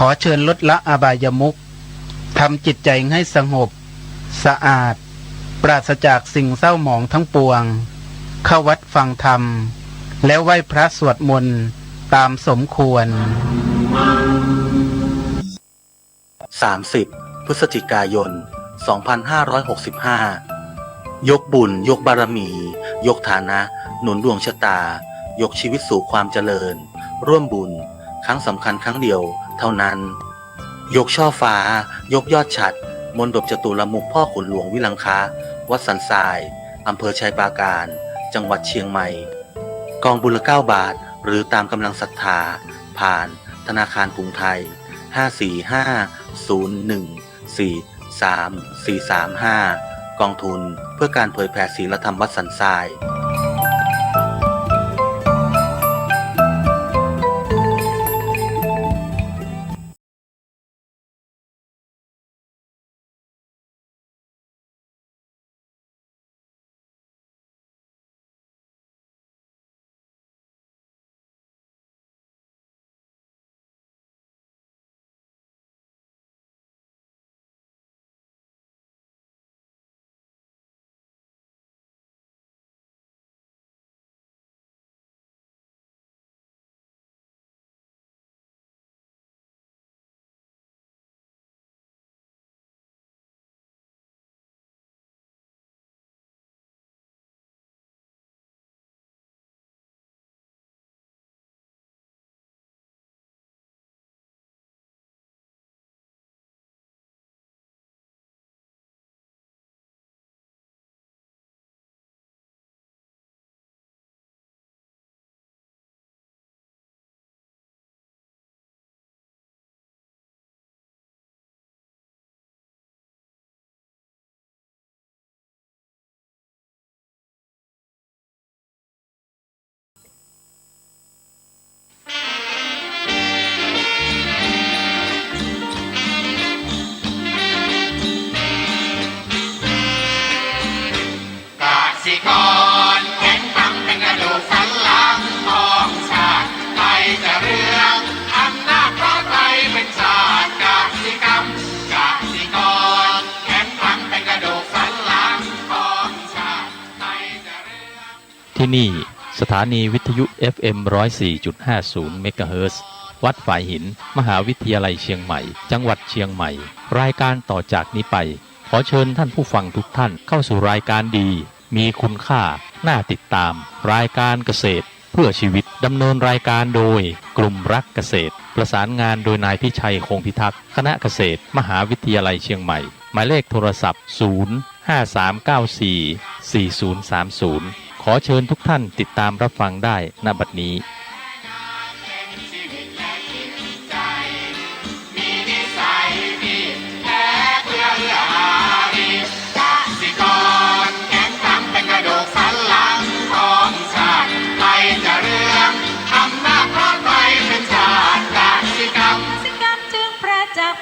ขอเชิญลดละอบายมุขทำจิตใจให้สงบสะอาดปราศจากสิ่งเศร้าหมองทั้งปวงเข้าวัดฟังธรรมแล้วไหว้พระสวดมนต์ตามสมควร30 พฤศจิกายน 2565 ยกบุญยกบารมียกฐานะหนุนดวงชะตายกชีวิตสู่ความเจริญร่วมบุญครั้งสำคัญครั้งเดียวเท่านั้นยกช่อฟ้ายกยอดฉัตรมณฑปจตุรมุขพ่อขุนหลวงวิลังคะวัดสันทรายอำเภอชัยปราการจังหวัดเชียงใหม่กองบุญละ9 บาทหรือตามกำลังศรัทธาผ่านธนาคารกรุงไทย54501443435กองทุนเพื่อการเผยแผ่ศีลธรรมวัดสันทรายที่นี่สถานีวิทยุ FM 104.50 เมกะเฮิรตซ์วัดฝายหินมหาวิทยาลัยเชียงใหม่จังหวัดเชียงใหม่รายการต่อจากนี้ไปขอเชิญท่านผู้ฟังทุกท่านเข้าสู่รายการดีมีคุณค่าน่าติดตามรายการเกษตรเพื่อชีวิตดำเนินรายการโดยกลุ่มรักเกษตรประสานงานโดยนายพิชัยคงพิทักษ์คณะเกษตรมหาวิทยาลัยเชียงใหม่หมายเลขโทรศัพท์053944030ขอเชิญทุกท่านติดตามรับฟังได้ณบัดนี้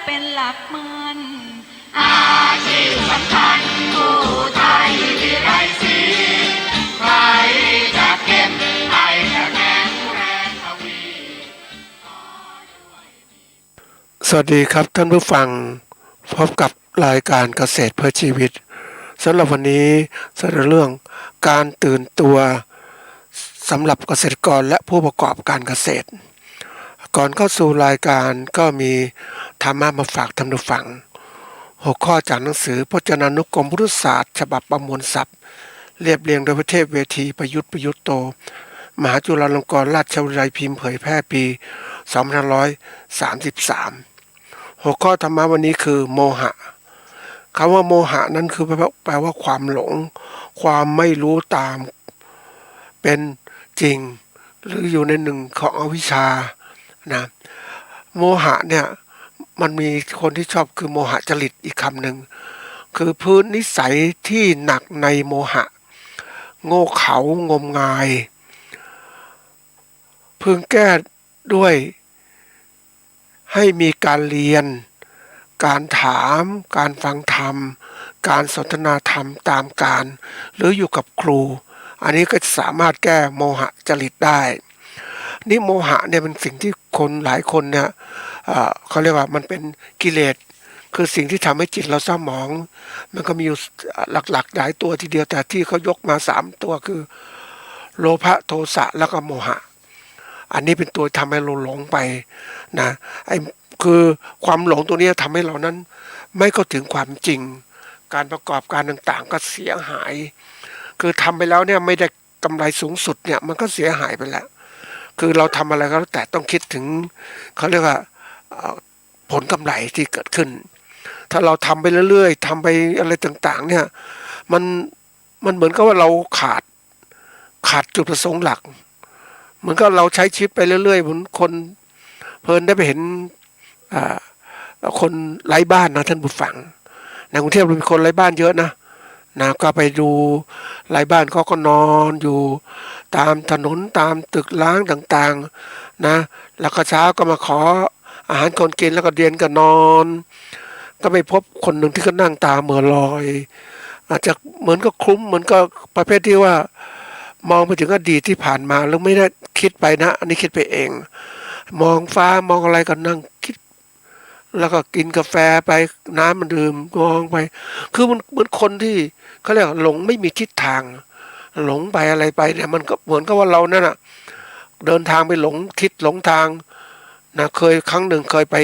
เป็นหลักมันอาชีพสำคัญผู้ไทยวิไลศรีใครจะเก็บใครจะแข็งแรงทวี สวัสดีครับท่านผู้ฟังพบกับรายการเกษตรเพื่อชีวิตสำหรับวันนี้เสนอเรื่องการตื่นตัวสำหรับเกษตรกรและผู้ประกอบการเกษตรก่อนเข้าสู่รายการก็มีธรรมะมาฝากท่านผู้ฟังหัวข้อจากหนังสือพจนานุกรมพุทธศาสตร์ฉบับประมวลศัพท์เรียบเรียงโดยพระเทพเวทีประยุทธ์โตมหาจุฬาลงกรณราชวิทยาลัยพิมพ์เผยแพร่ปี2533หัวข้อธรรมะวันนี้คือโมหะคำว่าโมหะนั้นคือแปลว่าความหลงความไม่รู้ตามเป็นจริงหรืออยู่ในหนึ่งของอวิชชานะโมหะเนี่ยมันมีคนที่ชอบคือโมหะจริตอีกคำหนึ่งคือพื้นนิสัยที่หนักในโมหะโง่เขลางมงายพึงแก้ด้วยให้มีการเรียนการถามการฟังธรรมการสนทนาธรรมตามการหรืออยู่กับครูอันนี้ก็สามารถแก้โมหะจริตได้นี่โมหะเนี่ยเป็นสิ่งที่ คนหลายคนเนี่ยเขาเรียกว่ามันเป็นกิเลสคือสิ่งที่ทำให้จิตเราเศร้าหมองมันก็มีอยู่หลักๆหลายตัวทีเดียวแต่ที่เขายกมา3ตัวคือโลภะโทสะแล้วก็โมหะอันนี้เป็นตัวทำให้เราหลงไปนะไอ้คือความหลงตัวนี้ทำให้เรานั้นไม่เข้าถึงความจริงการประกอบการต่างๆก็เสียหายคือทำไปแล้วเนี่ยไม่ได้กำไรสูงสุดเนี่ยมันก็เสียหายไปแล้วคือเราทำอะไรก็แล้วแต่ต้องคิดถึงเขาเรียกว่าผลกำไรที่เกิดขึ้นถ้าเราทำไปเรื่อยๆทำไปอะไรต่างๆเนี่ยมันเหมือนกับว่าเราขาดจุดประสงค์หลักเหมือนกับเราใช้ชีวิตไปเรื่อยๆเหมือนคนเพลินได้ไปเห็นคนไร้บ้านนะท่านผู้ฟังในกรุงเทพมีคนไร้บ้านเยอะนะก็ไปดูไร้บ้านเขาก็นอนอยู่ตามถนนตามตึกร้างต่างๆนะแล้วก็เช้าก็มาขออาหารคนกินแล้วก็เย็นก็นอนก็ไปพบคนหนึ่งที่ก็นั่งตาเหม่อลอยอาจจะเหมือนก็คลุ้มเหมือนก็ประเภทที่ว่ามองไปถึงอดีตที่ผ่านมาแล้วไม่ได้คิดไปนะอันนี้คิดไปเองมองฟ้ามองอะไรก็นั่งคิดแล้วก็กินกาแฟไปน้ำมันดื่มมองไปคือมันเหมือนคนที่เขาเรียกหลงไม่มีทิศทางหลงไปอะไรไปเนี่ยมันก็เหมือนกับว่าเรานั่นน่ะเดินทางไปหลงทิศหลงทางนะเคยครั้งหนึ่งเคยไป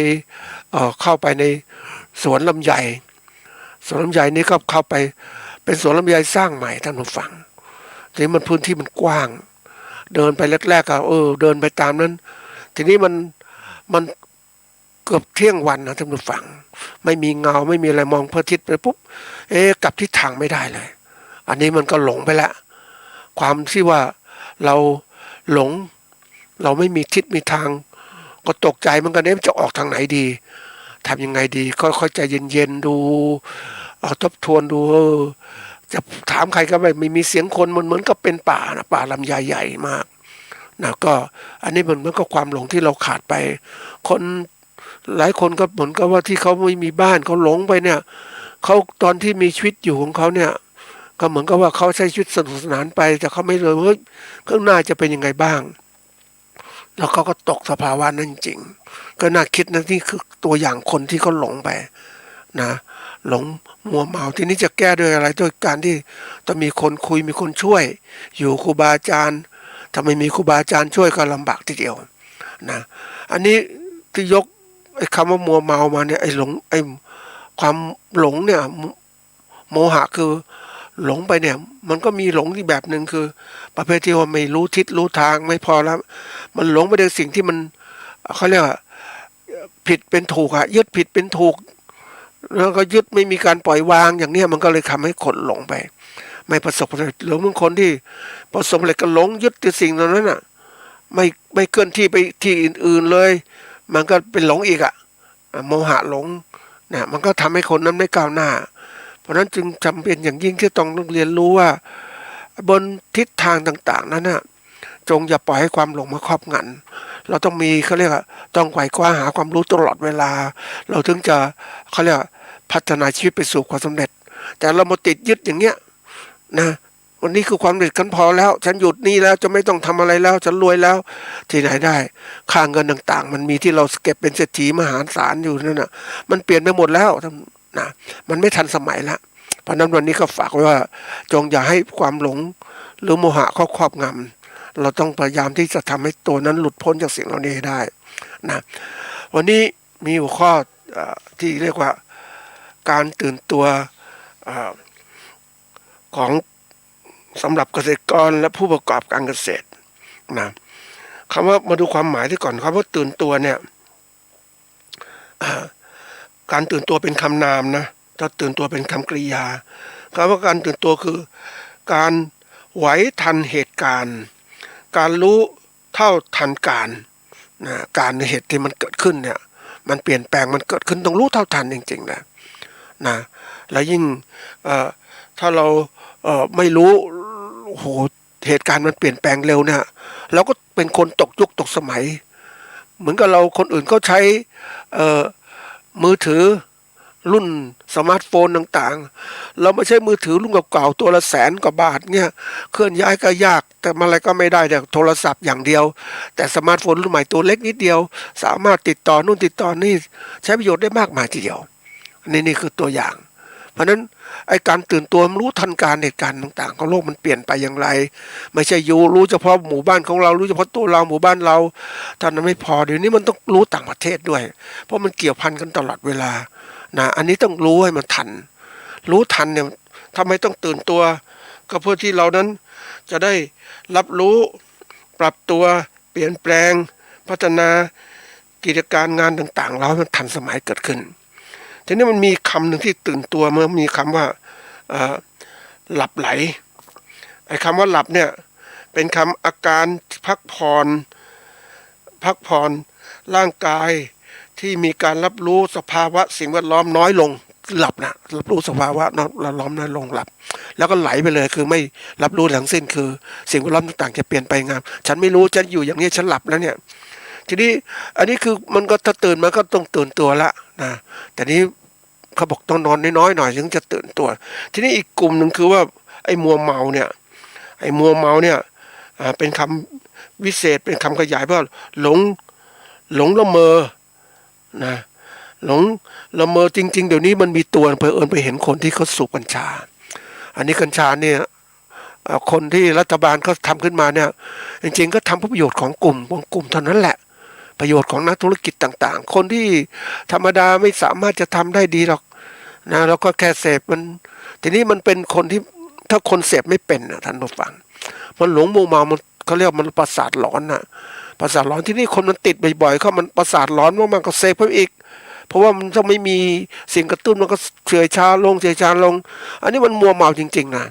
เข้าไปในสวนลำไยนี่ก็เข้าไปเป็นสวนลำไยสร้างใหม่ท่านผู้ฟังทีนี้มันพื้นที่มันกว้างเดินไปแรกๆก็เดินไปตามนั้นทีนี้มันเกือบเที่ยงวันนะท่านผู้ฟังไม่มีเงาไม่มีอะไรมองพระอาทิตย์ไปปุ๊บกลับทิศทางไม่ได้เลยอันนี้มันก็หลงไปแล้วความที่ว่าเราหลงเราไม่มีทิศมีทางก็ตกใจมันก็จะออกทางไหนดีทำยังไงดีค่อยๆใจเย็นๆดูทบทวนดูจะถามใครก็ไม่มีเสียงคนมันเหมือนกับเป็นป่านะป่าลำไยใหญ่มากนะก็อันนี้มันก็ความหลงที่เราขาดไปคนหลายคนก็เหมือนกับว่าที่เขาไม่มีบ้านเขาหลงไปเนี่ยเขาตอนที่มีชีวิตอยู่ของเขาเนี่ยก็เหมือนกับว่าเขาใช้ชีวิตสนุกสนานไปแต่เขาไม่รู้ว่าข้างหน้าจะเป็นยังไงบ้างแล้วเขาก็ตกสภาวะนั้นจริงก็น่าคิดนะนี่คือตัวอย่างคนที่เขาหลงไปนะหลงมัวเมาทีนี้จะแก้ด้วยอะไรด้วยการที่ต้องมีคนคุยมีคนช่วยอยู่ครูบาอาจารย์ถ้าไม่มีครูบาอาจารย์ช่วยก็ลำบากทีเดียวนะอันนี้ที่ยกไอ้คำว่ามัวเมามาเนี่ยไอ้หลงไอ้ความหลงเนี่ยโมหะคือหลงไปเนี่ยมันก็มีหลงที่แบบหนึ่งคือประเภทที่ว่าไม่รู้ทิศรู้ทางไม่พอแล้วมันหลงไปในสิ่งที่มันเขาเรียกว่าผิดเป็นถูกอะยึดผิดเป็นถูกแล้วก็ยึดไม่มีการปล่อยวางอย่างเนี้ยมันก็เลยทำให้คนหลงไปไม่ประสบความสำเร็จหรือบางคนที่ประสบความสำเร็จก็หลงยึดในสิ่งนั้นน่ะไม่เคลื่อนที่ไปที่อื่นๆเลยมันก็เป็นหลงอีกอะโมหะหลงเนี่ยมันก็ทำให้คนนั้นไม่ก้าวหน้าเพราะนั้นจึงจำเป็นอย่างยิ่งที่ต้องเรียนรู้ว่าบนทิศทางต่างๆนั้นน่ะจงอย่าปล่อยให้ความหลงมาครอบงำเราต้องมีเขาเรียกว่าต้องไขว่คว้าหาความรู้ตลอดเวลาเราถึงจะเขาเรียกพัฒนาชีวิตไปสู่ความสำเร็จแต่เรามาติดยึดอย่างเงี้ยนะวันนี้คือความสำเร็จกันพอแล้วฉันหยุดนี่แล้วจะไม่ต้องทำอะไรแล้วฉันรวยแล้วที่ไหนได้ค่าเงินต่างๆมันมีที่เราเก็บเป็นเศรษฐีมหาศาลอยู่นั่นน่ะมันเปลี่ยนไปหมดแล้วนะมันไม่ทันสมัยแล้วเพราะนั้นวันนี้ก็ฝากไว้ว่าจงอย่าให้ความหลงหรือโมหะครอบงำเราต้องพยายามที่จะทำให้ตัวนั้นหลุดพ้นจากสิ่งเหล่านี้ได้นะวันนี้มีหัวข้อที่เรียกว่าการตื่นตัวของสำหรับเกษตรกรและผู้ประกอบการเกษตรนะคำว่ามาดูความหมายที่ก่อนคำว่าตื่นตัวเนี่ยการตื่นตัวเป็นคำนามนะถ้าตื่นตัวเป็นคำกริยาคำว่าการตื่นตัวคือการไหวทันเหตุการณ์การรู้เท่าทันการนะการในเหตุที่มันเกิดขึ้นเนี่ยมันเปลี่ยนแปลงมันเกิดขึ้นต้องรู้เท่าทันจริงๆนะแล้วยิ่งถ้าเราไม่รู้โอ้โหเหตุการณ์มันเปลี่ยนแปลงเร็วเนี่ยเราก็เป็นคนตกยุคตกสมัยเหมือนกับเราคนอื่นก็ใช้มือถือ รุ่นสมาร์ทโฟนต่างๆเราไม่ใช่มือถือรุ่นเก่าๆตัวละ100,000 กว่าบาทเนี่ยเคลื่อนย้ายก็ยากแต่อะไรก็ไม่ได้แต่โทรศัพท์อย่างเดียวแต่สมาร์ทโฟนรุ่นใหม่ตัวเล็กนิดเดียวสามารถติดต่อนู่นติดต่อนี่ใช้ประโยชน์ได้มากมายทีเดียวนี่คือตัวอย่างเพราะฉะนั้นไอ้การตื่นตัวรู้ทันการเหตุการณ์ต่างๆของโลกมันเปลี่ยนไปอย่างไรไม่ใช่อยู่รู้เฉพาะหมู่บ้านของเรารู้เฉพาะตัวเราหมู่บ้านเราเท่านั้นไม่พอเดี๋ยวนี้มันต้องรู้ต่างประเทศด้วยเพราะมันเกี่ยวพันกันตลอดเวลานะอันนี้ต้องรู้ให้มันทันรู้ทันเนี่ยทำไมต้องตื่นตัวก็เพื่อที่เรานั้นจะได้รับรู้ปรับตัวเปลี่ยนแปลงพัฒนากิจการงานต่างๆเราให้มันทันสมัยเกิดขึ้นทีนี้มันมีคำหนึ่งที่ตื่นตัวเมื่อมีคำว่าหลับไหลไอ้คำว่าหลับเนี่ยเป็นคำอาการพักผ่อนร่างกายที่มีการรับรู้สภาวะสิ่งแวดล้อมน้อยลงหลับนะรับรู้สภาวะล้อมน้อยลงหลับแล้วก็ไหลไปเลยคือไม่รับรู้ทั้งสิ้นคือสิ่งแวดล้อมต่างๆจะเปลี่ยนไปงามฉันไม่รู้ฉันอยู่อย่างนี้ฉันหลับแล้วเนี่ยทีนี้อันนี้คือมันก็ถ้าตื่นมาก็ต้องตื่นตัวละนะแต่นี้เขาบอกต้องนอนน้อยๆหน่อยถึงจะตื่นตัวทีนี้อีกกลุ่มหนึ่งคือว่าไอ้มัวเมาเนี่ยเป็นคำวิเศษเป็นคำขยายว่าหลงละเมอนะหลงละเมอจริงๆเดี๋ยวนี้มันมีตัวเผอิญไปเห็นคนที่เขาสูบกัญชาอันนี้กัญชาเนี่ยคนที่รัฐบาลเขาทำขึ้นมาเนี่ยจริงๆก็ทำเพื่อประโยชน์ของกลุ่มเท่านั้นแหละประโยชน์ของนักธุรกิจต่างๆคนที่ธรรมดาไม่สามารถจะทำได้ดีหรอกนะแล้วก็แค่เสพมันทีนี้มันเป็นคนที่ถ้าคนเสพไม่เป็นนะท่านผู้ฟังมันหลงมัวเมามันเขาเรียกมันประสาทหลอนนะประสาทหลอนที่นี่คนมันติดบ่อยๆเขามันประสาทหลอนมันก็เสพเพิ่มอีกเพราะว่ามันต้องไม่มีสิ่งกระตุ้นมันก็เฉื่อยชาลงอันนี้มันมัวเมาจริงๆนะ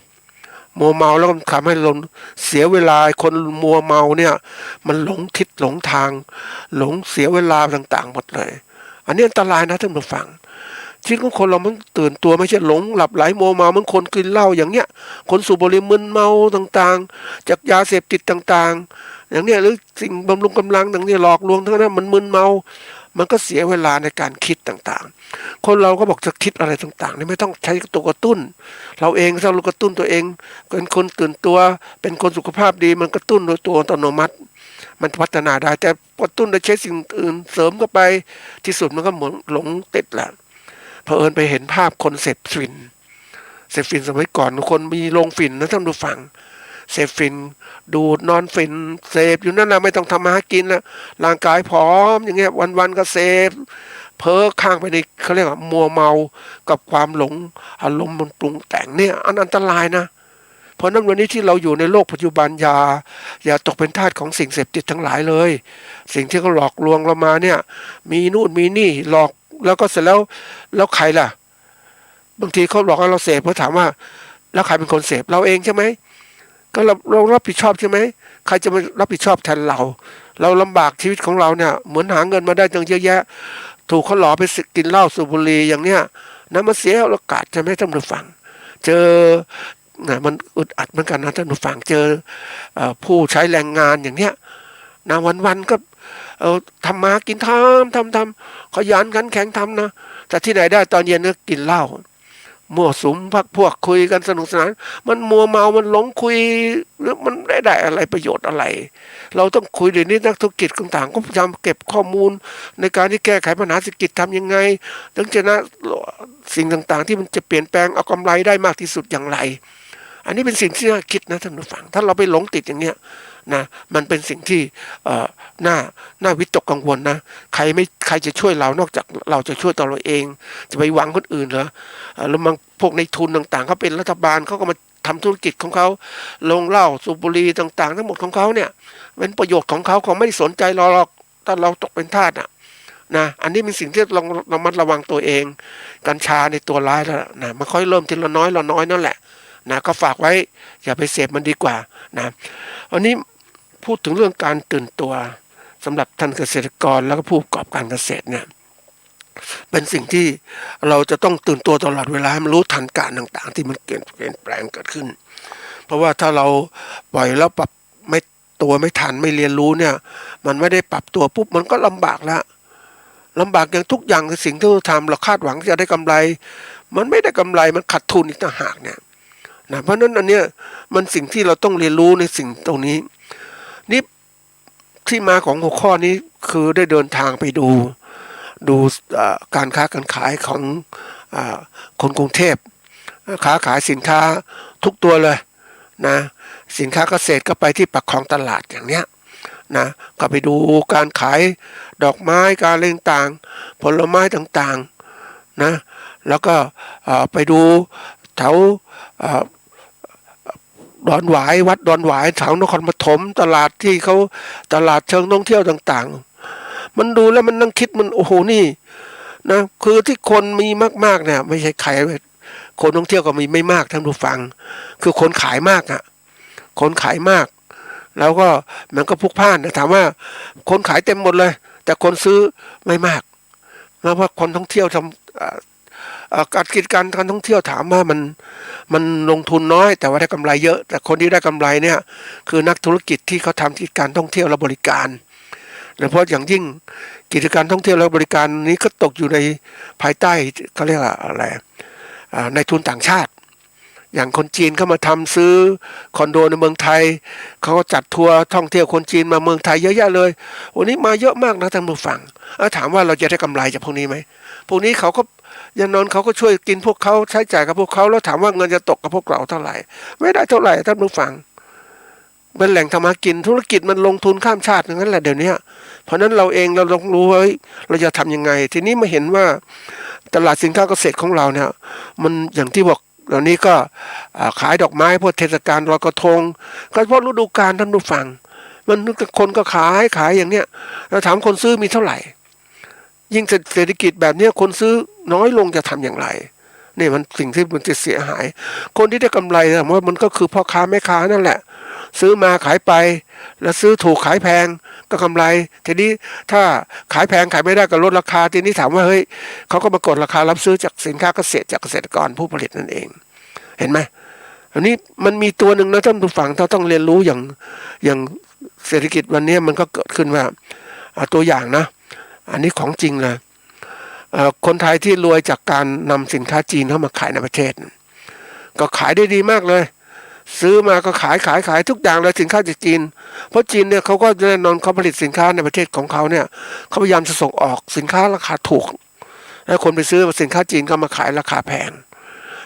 มัวเมาแล้วมันทำให้เราเสียเวลาคนมัวเมาเนี่ยมันหลงทิศหลงทางหลงเสียเวลาต่างๆหมดเลยอันนี้อันตรายนะท่านผู้ฟังชีวิตของคนเรามันตื่นตัวไม่ใช่หลงหลับไหลมัวเมาเหมือนคนกินเหล้าอย่างเนี้ยคนสูบบุหรี่มึนเมาต่างๆจากยาเสพติดต่างๆอย่างเนี้ยหรือสิ่งบำรุงกำลังอย่างเนี้ยหลอกลวงทั้งนั้นมันมึนเมามันก็เสียเวลาในการคิดต่างๆคนเราก็บอกจะคิดอะไรต่างๆนี่ไม่ต้องใช้ตัวกระตุ้นเราเองถ้าเรากระตุ้นตัวเองเป็นคนตื่นตัวเป็นคนสุขภาพดีมันกระตุ้นโดยตัวอัตโนมัติมันพัฒนาได้แต่กระตุ้นโดยใช้สิ่งอื่นเสริมเข้าไปที่สุดมันก็เหมือนหลงติดแหละเผอิญไปเห็นภาพคนเสพฝิ่นสมัยก่อนคนมีโรงฝิ่นนะท่านผู้ฟังเสพฝิ่นดูดนอนฝิ่นเสพอยู่นั่นนะไม่ต้องทำมาหากินแล้วร่างกายผอมอย่างเงี้ยวันๆก็เสพเพ้อข้างไปในเขาเรียกว่ามัวเมากับความหลงอารมณ์มันปรุงแต่งเนี่ยอันตรายนะเพราะนั้นวันนี้ที่เราอยู่ในโลกปัจจุบันอย่าตกเป็นทาสของสิ่งเสพติดทั้งหลายเลยสิ่งที่เขาหลอกลวงเรามาเนี่ยมีนู่นมีนี่หลอกแล้วก็เสร็จแล้วใครล่ะบางทีเขาหลอกให้เราเสพเขาถามว่าแล้วใครเป็นคนเสพเราเองใช่ไหมก็เรารับผิดชอบใช่ไหมใครจะมารับผิดชอบแทนเราลำบากชีวิตของเราเนี่ยเหมือนหาเงินมาได้ตั้งเยอะแยะถูกเขาหลอกไปกินเหล้าสูบบุหรี่อย่างเนี้ยนั้นมันเสียโอกาสใช่ไหมท่านผู้ฟังเจอมันอึดอัดเหมือนกันนะท่านผู้ฟังเจอผู้ใช้แรงงานอย่างเนี้ยนะวันๆก็ทำมากินทำขยันขันแข็งทำนะแต่ที่ไหนได้ตอนเย็นก็กินเหล้ามั่วสุมพักพวกคุยกันสนุกสนานมันมัวเมามันหลงคุยแล้วมันได้อะไรประโยชน์อะไรเราต้องคุยเดี๋ยวนี้นักธุรกิจต่างๆก็พยายามเก็บข้อมูลในการที่แก้ไขปัญหาเศรษฐกิจทำยังไงถึงจะนะสิ่งต่างๆที่มันจะเปลี่ยนแปลงเอากำไรได้มากที่สุดอย่างไรอันนี้เป็นสิ่งที่น่าคิดนะท่านผู้ฟังถ้าเราไปหลงติดอย่างเงี้ยนะมันเป็นสิ่งที่น่าวิตกกังวลนะใครจะช่วยเรานอกจากเราจะช่วยตัวเราเองจะไปหวังคนอื่นเหรอแล้วบางพวกในทุนต่างๆเขาเป็นรัฐบาลเขาก็มาทำธุรกิจของเขาลงเหล้าสูบบุหรี่ต่างๆทั้งหมดของเขาเนี่ยเป็นประโยชน์ของเขาไม่ได้สนใจเราหรอกถ้าเราตกเป็นทาสนะอันนี้เป็นสิ่งที่เราระมัดระวังตัวเองกัญชาในตัวร้ายแล้วนะมันค่อยเริ่มทีละน้อยนั่นแหละนะก็ฝากไว้อย่าไปเสพมันดีกว่านะวันนี้พูดถึงเรื่องการตื่นตัวสำหรับท่านเกษตรกรแล้วก็ผู้ประกอบการเกษตรเนี่ยเป็นสิ่งที่เราจะต้องตื่นตัวตลอดเวลาให้มันรู้ทันการต่างๆที่มันเปลี่ยนแปลงเกิดขึ้นเพราะว่าถ้าเราปล่อยแล้วปรับไม่ทันไม่เรียนรู้เนี่ยมันไม่ได้ปรับตัวปุ๊บมันก็ลำบากแล้ว ลำบากอย่างทุกอย่างในสิ่งที่เราทำเราคาดหวังจะได้กำไรมันไม่ได้กำไรมันขาดทุนอีกต่างหากเนี่ยนะเพราะนั้นอันเนี้ยมันสิ่งที่เราต้องเรียนรู้ในสิ่งตรงนี้นี่ที่มาของหัวข้อนี้คือได้เดินทางไปดูการค้าการขายของคนกรุงเทพค้าขายสินค้าทุกตัวเลยนะสินค้าเกษตรก็ไปที่ปากคลองตลาดอย่างเนี้ยนะก็ไปดูการขายดอกไม้การเล่งต่างผลไม้ต่างๆนะแล้วก็ไปดูแถวดอนหวายวัดดอนหวายแถวนครปฐมตลาดที่เขาตลาดเชิงท่องเที่ยวต่างๆมันดูแล้วมันนั่งคิดมันโอ้โหนี่นะคือที่คนมีมากๆเนี่ยไม่ใช่ใครคนท่องเที่ยวก็มีไม่มากท่านผู้ฟังคือคนขายมากอะคนขายมากแล้วก็มันก็พลุกพล่านนะถามว่าคนขายเต็มหมดเลยแต่คนซื้อไม่มากเพราะว่าคนท่องเที่ยวทำการกิจการท่องเที่ยวถามว่ามันลงทุนน้อยแต่ว่าได้กำไรเยอะแต่คนที่ได้กำไรเนี่ยคือนักธุรกิจที่เขาทำกิจการท่องเที่ยวและบริการโดยเฉพาะอย่างยิ่งกิจการท่องเที่ยวและบริการนี้ก็ตกอยู่ในภายใต้เขาเรียกว่าอะไรในทุนต่างชาติอย่างคนจีนเข้ามาทำซื้อคอนโดในเมืองไทยเขาก็จัดทัวร์ท่องเที่ยวคนจีนมาเมืองไทยเยอะแยะเลยวันนี้มาเยอะมากนะท่านผู้ฟังถามว่าเราจะได้กำไรจากพวกนี้ไหมพวกนี้เขาก็อย่างนอนเขาก็ช่วยกินพวกเขาใช้จ่ายกับพวกเขาแล้วถามว่าเงินจะตกกับพวกเราเท่าไหร่ไม่ได้เท่าไหร่ท่านผู้ฟังเป็นแหล่งทำมากินธุรกิจมันลงทุนข้ามชาติอย่างนั้นแหละเดี๋ยวนี้เพราะนั้นเราเองเราต้องรู้ว่าเราจะทำยังไงทีนี้มาเห็นว่าตลาดสินค้าเกษตรของเราเนี่ยมันอย่างที่บอกเหล่านี้ก็ขายดอกไม้พวกเทศกาลลอยกระทงก็เฉพาะฤดูกาลท่านผู้ฟังมันคนก็ขายอย่างเนี้ยเราถามคนซื้อมีเท่าไหร่ยิ่งเศรษฐกิจแบบนี้คนซื้อน้อยลงจะทำอย่างไรนี่มันสิ่งที่มันจะเสียหายคนที่ได้กำไรแต่ว่ามันก็คือพ่อค้าแม่ค้านั่นแหละซื้อมาขายไปแล้วซื้อถูกขายแพงก็กำไรทีนี้ถ้าขายแพงขายไม่ได้ก็ลดราคาทีนี้ถามว่าเฮ้ยเขาก็มากดราคารับซื้อจากสินค้าเกษตรจากเกษตรกรผู้ผลิตนั่นเองเห็นไหมอันนี้มันมีตัวหนึ่งนะท่านผู้ฟังเราต้องเรียนรู้อย่างเศรษฐกิจวันนี้มันก็เกิดขึ้นว่าตัวอย่างนะอันนี้ของจริงเลยคนไทยที่รวยจากการนำสินค้าจีนเข้ามาขายในประเทศก็ขายได้ดีมากเลยซื้อมาก็ขายทุกอย่างเลยสินค้าจากจีนเพราะจีนเนี่ยเขาก็แน่นอนเขาผลิตสินค้าในประเทศของเขาเนี่ยเขาพยายามจะส่งออกสินค้าราคาถูกแล้วคนไปซื้อสินค้าจีนก็มาขายราคาแพง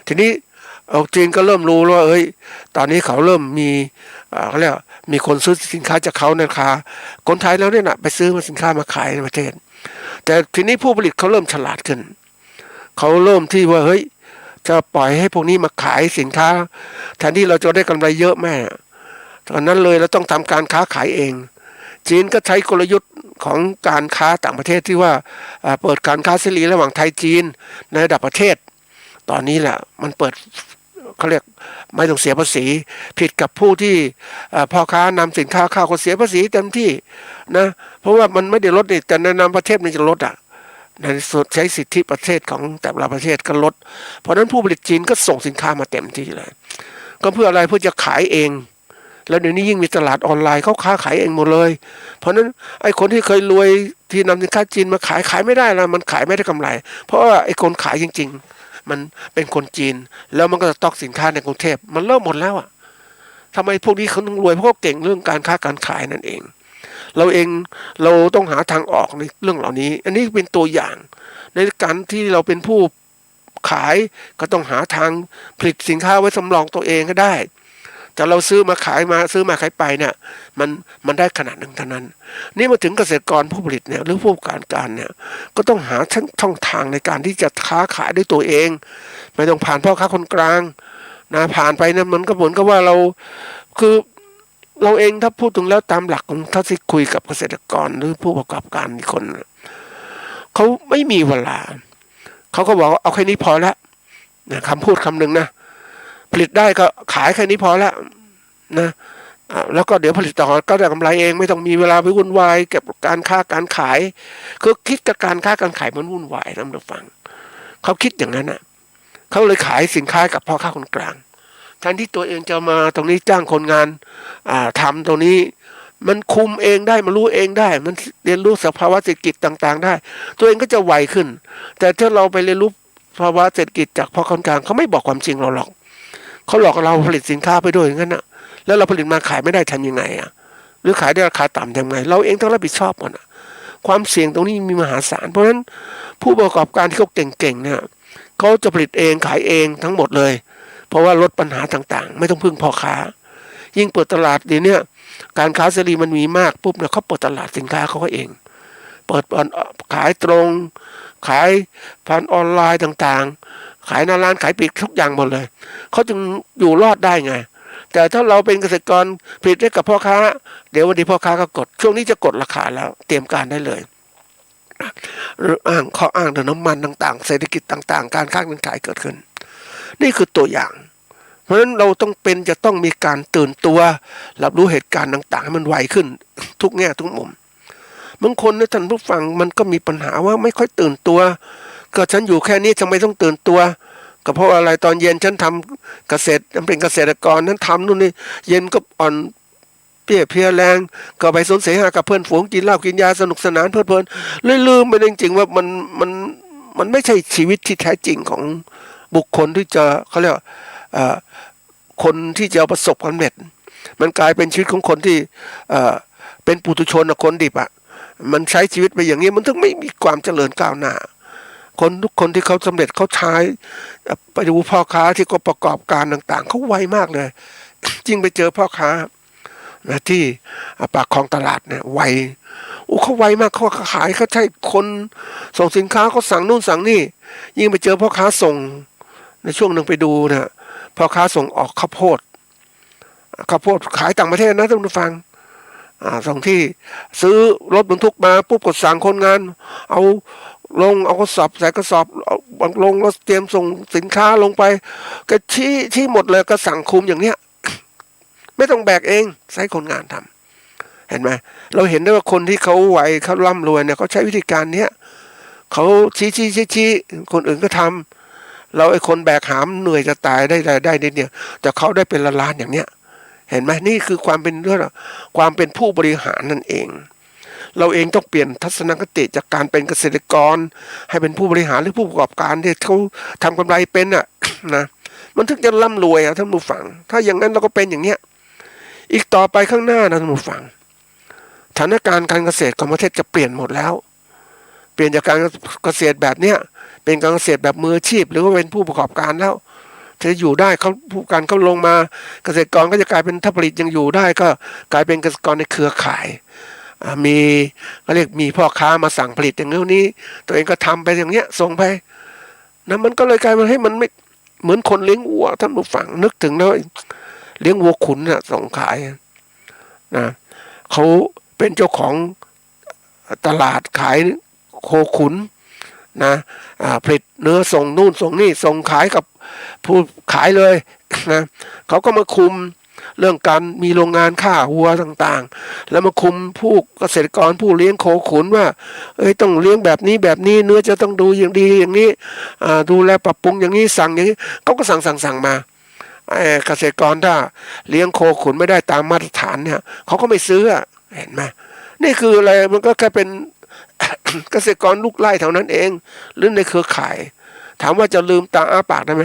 ทีนี้จีนก็เริ่มรู้ว่าตอนนี้เขาเริ่มมีเขาเรียกมีคนซื้อสินค้าจากเขาในราคาคนไทยแล้วเนี่ยนะไปซื้อมาสินค้ามาขายในประเทศแต่ทีนี้ผู้ผลิตเขาเริ่มฉลาดขึ้นเขาเริ่มที่ว่าจะปล่อยให้พวกนี้มาขายสินค้าแทนที่เราจะได้กำไรเยอะแม่ตอนนั้นเลยเราต้องทำการค้าขายเองจีนก็ใช้กลยุทธ์ของการค้าต่างประเทศที่ว่าเปิดการค้าเสรีระหว่างไทยจีนในระดับประเทศตอนนี้แหละมันเปิดเขาเรียกไม่ต้องเสียภาษีผิดกับผู้ที่พ่อค้านำสินค้าเข้าก็เสียภาษีเต็มที่นะเพราะว่ามันไม่ได้ลดนี่แต่ในนามประเทศมันจะลดในส่วนใช้สิทธิประเทศของแต่ละประเทศก็ลดเพราะนั้นผู้ผลิตจีนก็ส่งสินค้ามาเต็มที่เลยก็เพื่ออะไรเพื่อจะขายเองแล้วเดี๋ยวนี้ยิ่งมีตลาดออนไลน์เขาค้าขายเองหมดเลยเพราะนั้นไอ้คนที่เคยรวยที่นำสินค้าจีนมาขายไม่ได้แล้วมันขายไม่ได้กำไรเพราะว่าไอ้คนขายจริงๆมันเป็นคนจีนแล้วมันก็จะตอกสินค้าในกรุงเทพมันเริ่มหมดแล้วทำไมพวกนี้เขาต้องรวยเพราะเขาเก่งเรื่องการค้าการขายนั่นเองเราต้องหาทางออกในเรื่องเหล่านี้อันนี้เป็นตัวอย่างในการที่เราเป็นผู้ขายก็ต้องหาทางผลิตสินค้าไว้สำรองตัวเองก็ได้แต่เราซื้อมาขายไปเนี่ยมันได้ขนาดหนึ่งเท่านั้นนี่มาถึงเกษตรกรผู้ผลิตเนี่ยหรือผู้ประกอบการเนี่ยก็ต้องหาช่องทางในการที่จะค้าขายด้วยตัวเองไม่ต้องผ่านพ่อค้าคนกลางนะผ่านไปเนี่ยมันก็เหมือนกับว่าคือเราเองถ้าพูดถึงแล้วตามหลักของถ้าที่คุยกับเกษตรกรหรือผู้ประกอบการคนเขาไม่มีเวลาเขาก็บอกว่าเอาแค่นี้พอแล้วนะคำพูดคำหนึ่งนะผลิตได้ก็ขายแค่นี้พอแล้วนะแล้วก็เดี๋ยวผลิตต่อก็ได้กำไรเองไม่ต้องมีเวลาไปวุ่นวายเก็บการค้าการขายคือคิดกับการค้าการขายมันวุ่นวายนะท่านฟังเขาคิดอย่างนั้นนะเขาเลยขายสินค้ากับพ่อค้าคนกลางแทนที่ตัวเองจะมาตรงนี้จ้างคนงานทำตรงนี้ มันคุมเองได้มันรู้เองได้มันเรียนรู้สภาวะเศรษฐกิจต่างๆได้ตัวเองก็จะไวขึ้นแต่ถ้าเราไปเรียนรู้ภาวะเศรษฐกิจจากพ่อคนกลางเขาไม่บอกความจริงเราหรอกเขาหลอกเราผลิตสินค้าไปด้วยอย่างนั้นนะแล้วเราผลิตมาขายไม่ได้ทำยังไงอ่ะหรือขายได้ราคาต่ำทำไงเราเองต้องรับผิดชอบหมดอ่ะความเสี่ยงตรงนี้มีมหาศาลเพราะฉะนั้นผู้ประกอบการที่เขาเก่งๆเนี่ยเขาจะผลิตเองขายเองทั้งหมดเลยเพราะว่าลดปัญหาต่างๆไม่ต้องพึ่งพ่อค้ายิ่งเปิดตลาดเดี๋ยวนี้การค้าเสรีมันมีมากปุ๊บเนี่ยเขาเปิดตลาดสินค้าเขาก็เองเปิดขายตรงขายผ่านออนไลน์ต่างๆขายหน้าร้านขายปลีกทุกอย่างหมดเลยเขาจึงอยู่รอดได้ไงแต่ถ้าเราเป็นเกษตรกรผลิตให้กับพ่อค้าเดี๋ยววันนี้พ่อค้าก็กดช่วงนี้จะกดราคาแล้วเตรียมการได้เลยหรืออ้างข้ออ้างเรื่องน้ำมันต่างๆเศรษฐกิจต่างๆการค้าการขายเกิดขึ้นนี่คือตัวอย่างเพราะฉะนั้นเราจะต้องมีการตื่นตัวรับรู้เหตุการณ์ต่างๆให้มันไวขึ้นทุกแง่ทุกมุมบางคนนะท่านผู้ฟังมันก็มีปัญหาว่าไม่ค่อยตื่นตัวก็ฉันอยู่แค่นี้ทำไมต้องตื่นตัวก็เพราะอะไรตอนเย็นฉันทำเกษตรเป็นเกษตรกรนั้นทำนู่นนี่เย็นก็อ่อนเพลียแรงก็ไปสนเสหะกับเพื่อนฝูงกินเหล้ากินยาสนุกสนานเพลินๆลืมไปจริงๆว่ามันไม่ใช่ชีวิตที่แท้จริงของบุคคลที่จะเขาเรียกคนที่จะประสบความสำเร็จมันกลายเป็นชีวิตของคนที่เป็นปุถุชนคนดิบอ่ะมันใช้ชีวิตไปอย่างนี้มันถึงไม่มีความเจริญก้าวหน้าทุกคนที่เขาสำเร็จเขาใช้ไปดูพ่อค้าที่เขาประกอบการต่างๆเขาไวมากเลยจริงไปเจอพ่อค้าที่ปากคลองตลาดเนี่ยไวเขาไวมากเขาขายเขาใช้คนส่งสินค้าเขาสั่งนู่นสั่งนี่ยิ่งไปเจอพ่อค้าส่งในช่วงหนึ่งไปดูเนี่ยพ่อค้าส่งออกข้าวโพดขายต่างประเทศนะท่านผู้ฟังส่งที่ซื้อรถบรรทุกมาปุ๊บกดสั่งคนงานเอากระสอบใส่กระสอบลงแล้วเตรียมส่งสินค้าลงไปก็ชี้หมดเลยก็สั่งคุมอย่างเนี้ยไม่ต้องแบกเองใช้คนงานทำเห็นไหมเราเห็นได้ว่าคนที่เขาไหวเขาร่ำรวยเนี่ยเขาใช้วิธีการเนี้ยเขาชี้คนอื่นก็ทำเราไอ้คนแบกหามเหนื่อยจะตายได้นิดเดียวแต่เขาได้เป็นล้านๆอย่างเนี้ยเห็นไหมนี่คือความเป็นผู้บริหารนั่นเองเราเองต้องเปลี่ยนทัศนคติจากการเป็นเกษตรกรให้เป็นผู้บริหารหรือผู้ประกอบการที่เขาทำกำไรเป็นอ่ะนะมันถึงจะร่ำรวยอ่ะท่านผู้ฟังถ้าอย่างนั้นเราก็เป็นอย่างเนี้ยอีกต่อไปข้างหน้านะท่านผู้ฟังสถานการณ์การเกษตรของประเทศจะเปลี่ยนหมดแล้วเปลี่ยนจากการเกษตรแบบเนี้ยเป็นการเกษตรแบบมืออาชีพหรือว่าเป็นผู้ประกอบการแล้วจะอยู่ได้เขาผู้การเขาลงมาเกษตรกรก็จะกลายเป็นถ้าผลิตยังอยู่ได้ก็กลายเป็นเกษตรกรในเครือข่ายมีก็เรียกมีพ่อค้ามาสั่งผลิตอย่างนี้ตัวเองก็ทำไปอย่างเนี้ยส่งไปนะมันก็เลยกลายมาให้มันไม่เหมือนคนเลี้ยงวัวท่านผู้ฟังนึกถึงแล้วเลี้ยงวัวขุนน่ะส่งขายนะเขาเป็นเจ้าของตลาดขายโคขุนนะผลิตเนื้อส่งนู่นส่งนี่ส่งขายกับผู้ขายเลยนะเขาก็มาคุมเรื่องการมีโรงงานฆ่าวัวต่างๆแล้วมาคุมผู้เกษตรกรผู้เลี้ยงโคขุนว่าต้องเลี้ยงแบบนี้เนื้อจะต้องดูอย่างดีอย่างนี้ดูแลปรับปรุงอย่างนี้สั่งอย่างนี้เขาก็สั่งมาเกษตรกรถ้าเลี้ยงโคขุนไม่ได้ตามมาตรฐานเนี่ยเขาก็ไม่ซื้อเห็นไหมนี่คืออะไรมันก็แค่เป็น เกษตรกรลูกไร่เท่านั้นเองหรือในเครือข่ายถามว่าจะลืมตาอ้าปากได้ไหม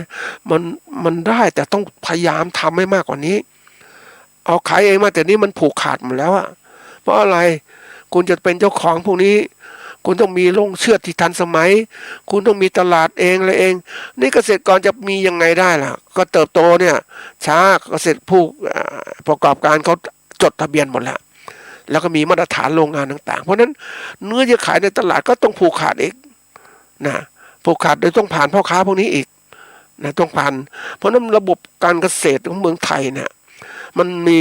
มันได้แต่ต้องพยายามทำให้มากกว่านี้เอาขายเองมาแต่นี้มันผูกขาดหมดแล้วเพราะอะไรคุณจะเป็นเจ้าของพวกนี้คุณต้องมีโรงเชือดที่ทันสมัยคุณต้องมีตลาดเองอะไรเองนี่เกษตรกรจะมียังไงได้ล่ะก็เติบโตเนี่ยช้าเกษตรผู้ประกอบการเขาจดทะเบียนหมดแล้วก็มีมาตรฐานโรงงานต่างๆเพราะนั้นเนื้อจะขายในตลาดก็ต้องผูกขาดอีกนะผูกขาดโดยต้องผ่านพ่อค้าพวกนี้อีกนะต้องผ่านเพราะนั้นระบบการเกษตรของเมืองไทยเนี่ยมันมี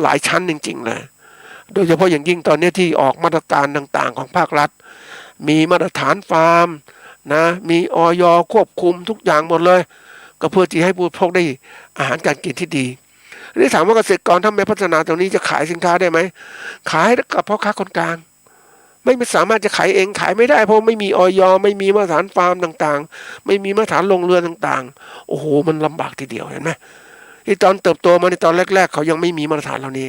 หลายชั้นจริงๆเลยโดยเฉพาะอย่างยิ่งตอนนี้ที่ออกมาตรการต่างๆของภาครัฐมีมาตรฐานฟาร์มนะมีอย.ควบคุมทุกอย่างหมดเลยก็เพื่อที่ให้ผู้บริโภคได้อาหารการกินที่ดีนี่ถามว่าเกษตรกรถ้าไม่พัฒนาตรงนี้จะขายสินค้าได้ไหมขายกับพ่อค้าคนกลางไม่สามารถจะขายเองขายไม่ได้เพราะไม่มีอย.ไม่มีมาตรฐานฟาร์มต่างๆไม่มีมาตรฐานโรงเรือนต่างๆโอ้โหมันลำบากทีเดียวเห็นไหม ที่ตอนเติบโตมาในตอนแรกๆเขายังไม่มีมาตรฐานเหล่านี้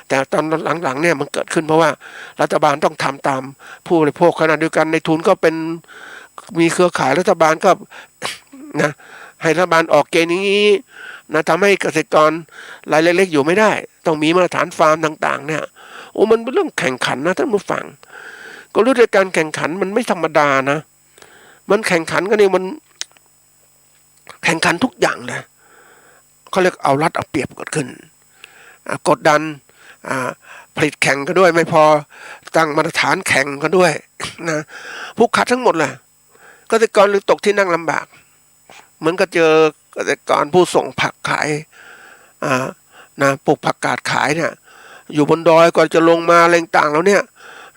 แต่ตอนหลังๆเนี่ยมันเกิดขึ้นเพราะว่ารัฐบาลต้องทำตามผู้บริโภคขณะเดียวกันในทุนก็เป็นมีเครือข่ายรัฐบาลก็นะให้รัฐบาลออกเกณฑ์นี้นะทำให้เกษตรกรรายเล็กๆอยู่ไม่ได้ต้องมีมาตรฐานฟาร์มต่างๆเนี่ยโอ้มันเป็นเรื่องแข่งขันนะท่านผู้ฟังก็รู้ด้วยการแข่งขันมันไม่ธรรมดานะมันแข่งขันกันนี่มันแข่งขันทุกอย่างเลยเขาเรียกเอารัดเอาเปรียบเกิดขึ้นกดดันผลิตแข่งกันด้วยไม่พอตั้งมาตรฐานแข่งกันด้วยนะผู้ขัดทั้งหมดเลยเกษตรกรหรือตกที่นั่งลำบากเหมือนกับเจอเกษตรกรผู้ส่งผักขายนะปลูกผักกาดขายเนี่ยอยู่บนดอยก่อนจะลงมาอะไรต่างแล้วเนี่ย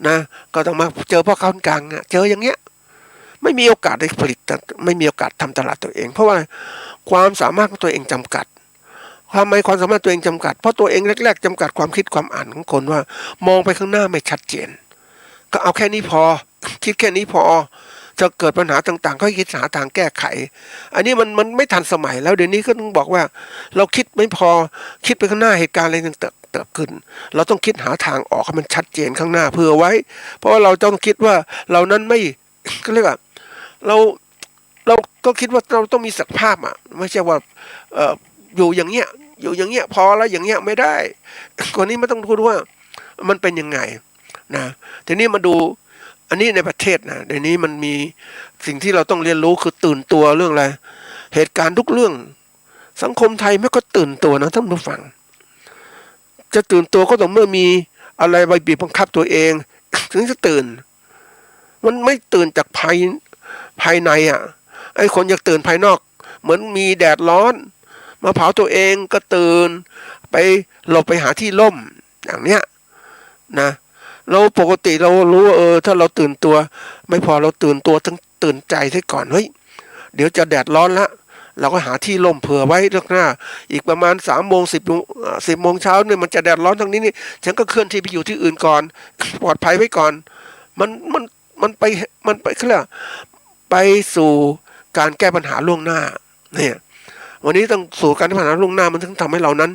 นะก็ต้องมาเจอพ่อค้าคนกลางเจออย่างเงี้ยไม่มีโอกาสได้ผลิตไม่มีโอกาสทำตลาดตัวเองเพราะว่าความสามารถของตัวเองจำกัดทำไมความสามารถตัวเองจำกัดเพราะตัวเองแรกๆจำกัดความคิดความอ่านของคนว่ามองไปข้างหน้าไม่ชัดเจนก็เอาแค่นี้พอคิดแค่นี้พอจะเกิดปัญหาต่างๆก็คิดหาทางแก้ไขอันนี้มันไม่ทันสมัยแล้วเดี๋ยวนี้ก็ต้องบอกว่าเราคิดไม่พอคิดไปข้างหน้าเหตุการณ์อะไรต่างๆเกิดขึ้นเราต้องคิดหาทางออกให้มันชัดเจนข้างหน้าเพื่อไว้เพราะว่าเราต้องคิดว่าเรานั้นไม่ก็เรียกว่าเราก็คิดว่าเราต้องมีศักยภาพไม่ใช่ว่าอยู่อย่างเงี้ยพอแล้วอย่างเงี้ยไม่ได้คนนี้ไม่ต้องพูดว่ามันเป็นยังไงนะทีนี้มาดูอันนี้ในประเทศนะเดี๋ยวนี้มันมีสิ่งที่เราต้องเรียนรู้คือตื่นตัวเรื่องอะไรเหตุการณ์ทุกเรื่องสังคมไทยไม่ก็ตื่นตัวนะท่านผู้ฟังจะตื่นตัวก็ต้องเมื่อมีอะไรไปบีบบังคับตัวเองถึงจะตื่นมันไม่ตื่นจากภายในไอ้คนอยากตื่นภายนอกเหมือนมีแดดร้อนมาเผาตัวเองก็ตื่นไปหลบไปหาที่ร่มอย่างเนี้ยนะเราปกติเรารู้ถ้าเราตื่นตัวไม่พอเราตื่นตัวทั้งตื่นใจซะก่อนเฮ้ยเดี๋ยวจะแดดร้อนละเราก็หาที่ร่มเผื่อไว้ข้างหน้าอีกประมาณ3 โมง 10 โมงเช้าเนี่ยมันจะแดดร้อนทางนี้นี่ฉันก็เคลื่อนที่ไปอยู่ที่อื่นก่อนปลอดภัยไว้ก่อนมันไปเขาเรียกไปสู่การแก้ปัญหาล่วงหน้าเนี่ยวันนี้ต้องสู่การแก้ปัญหาล่วงหน้ามันถึงทำให้เรานั้น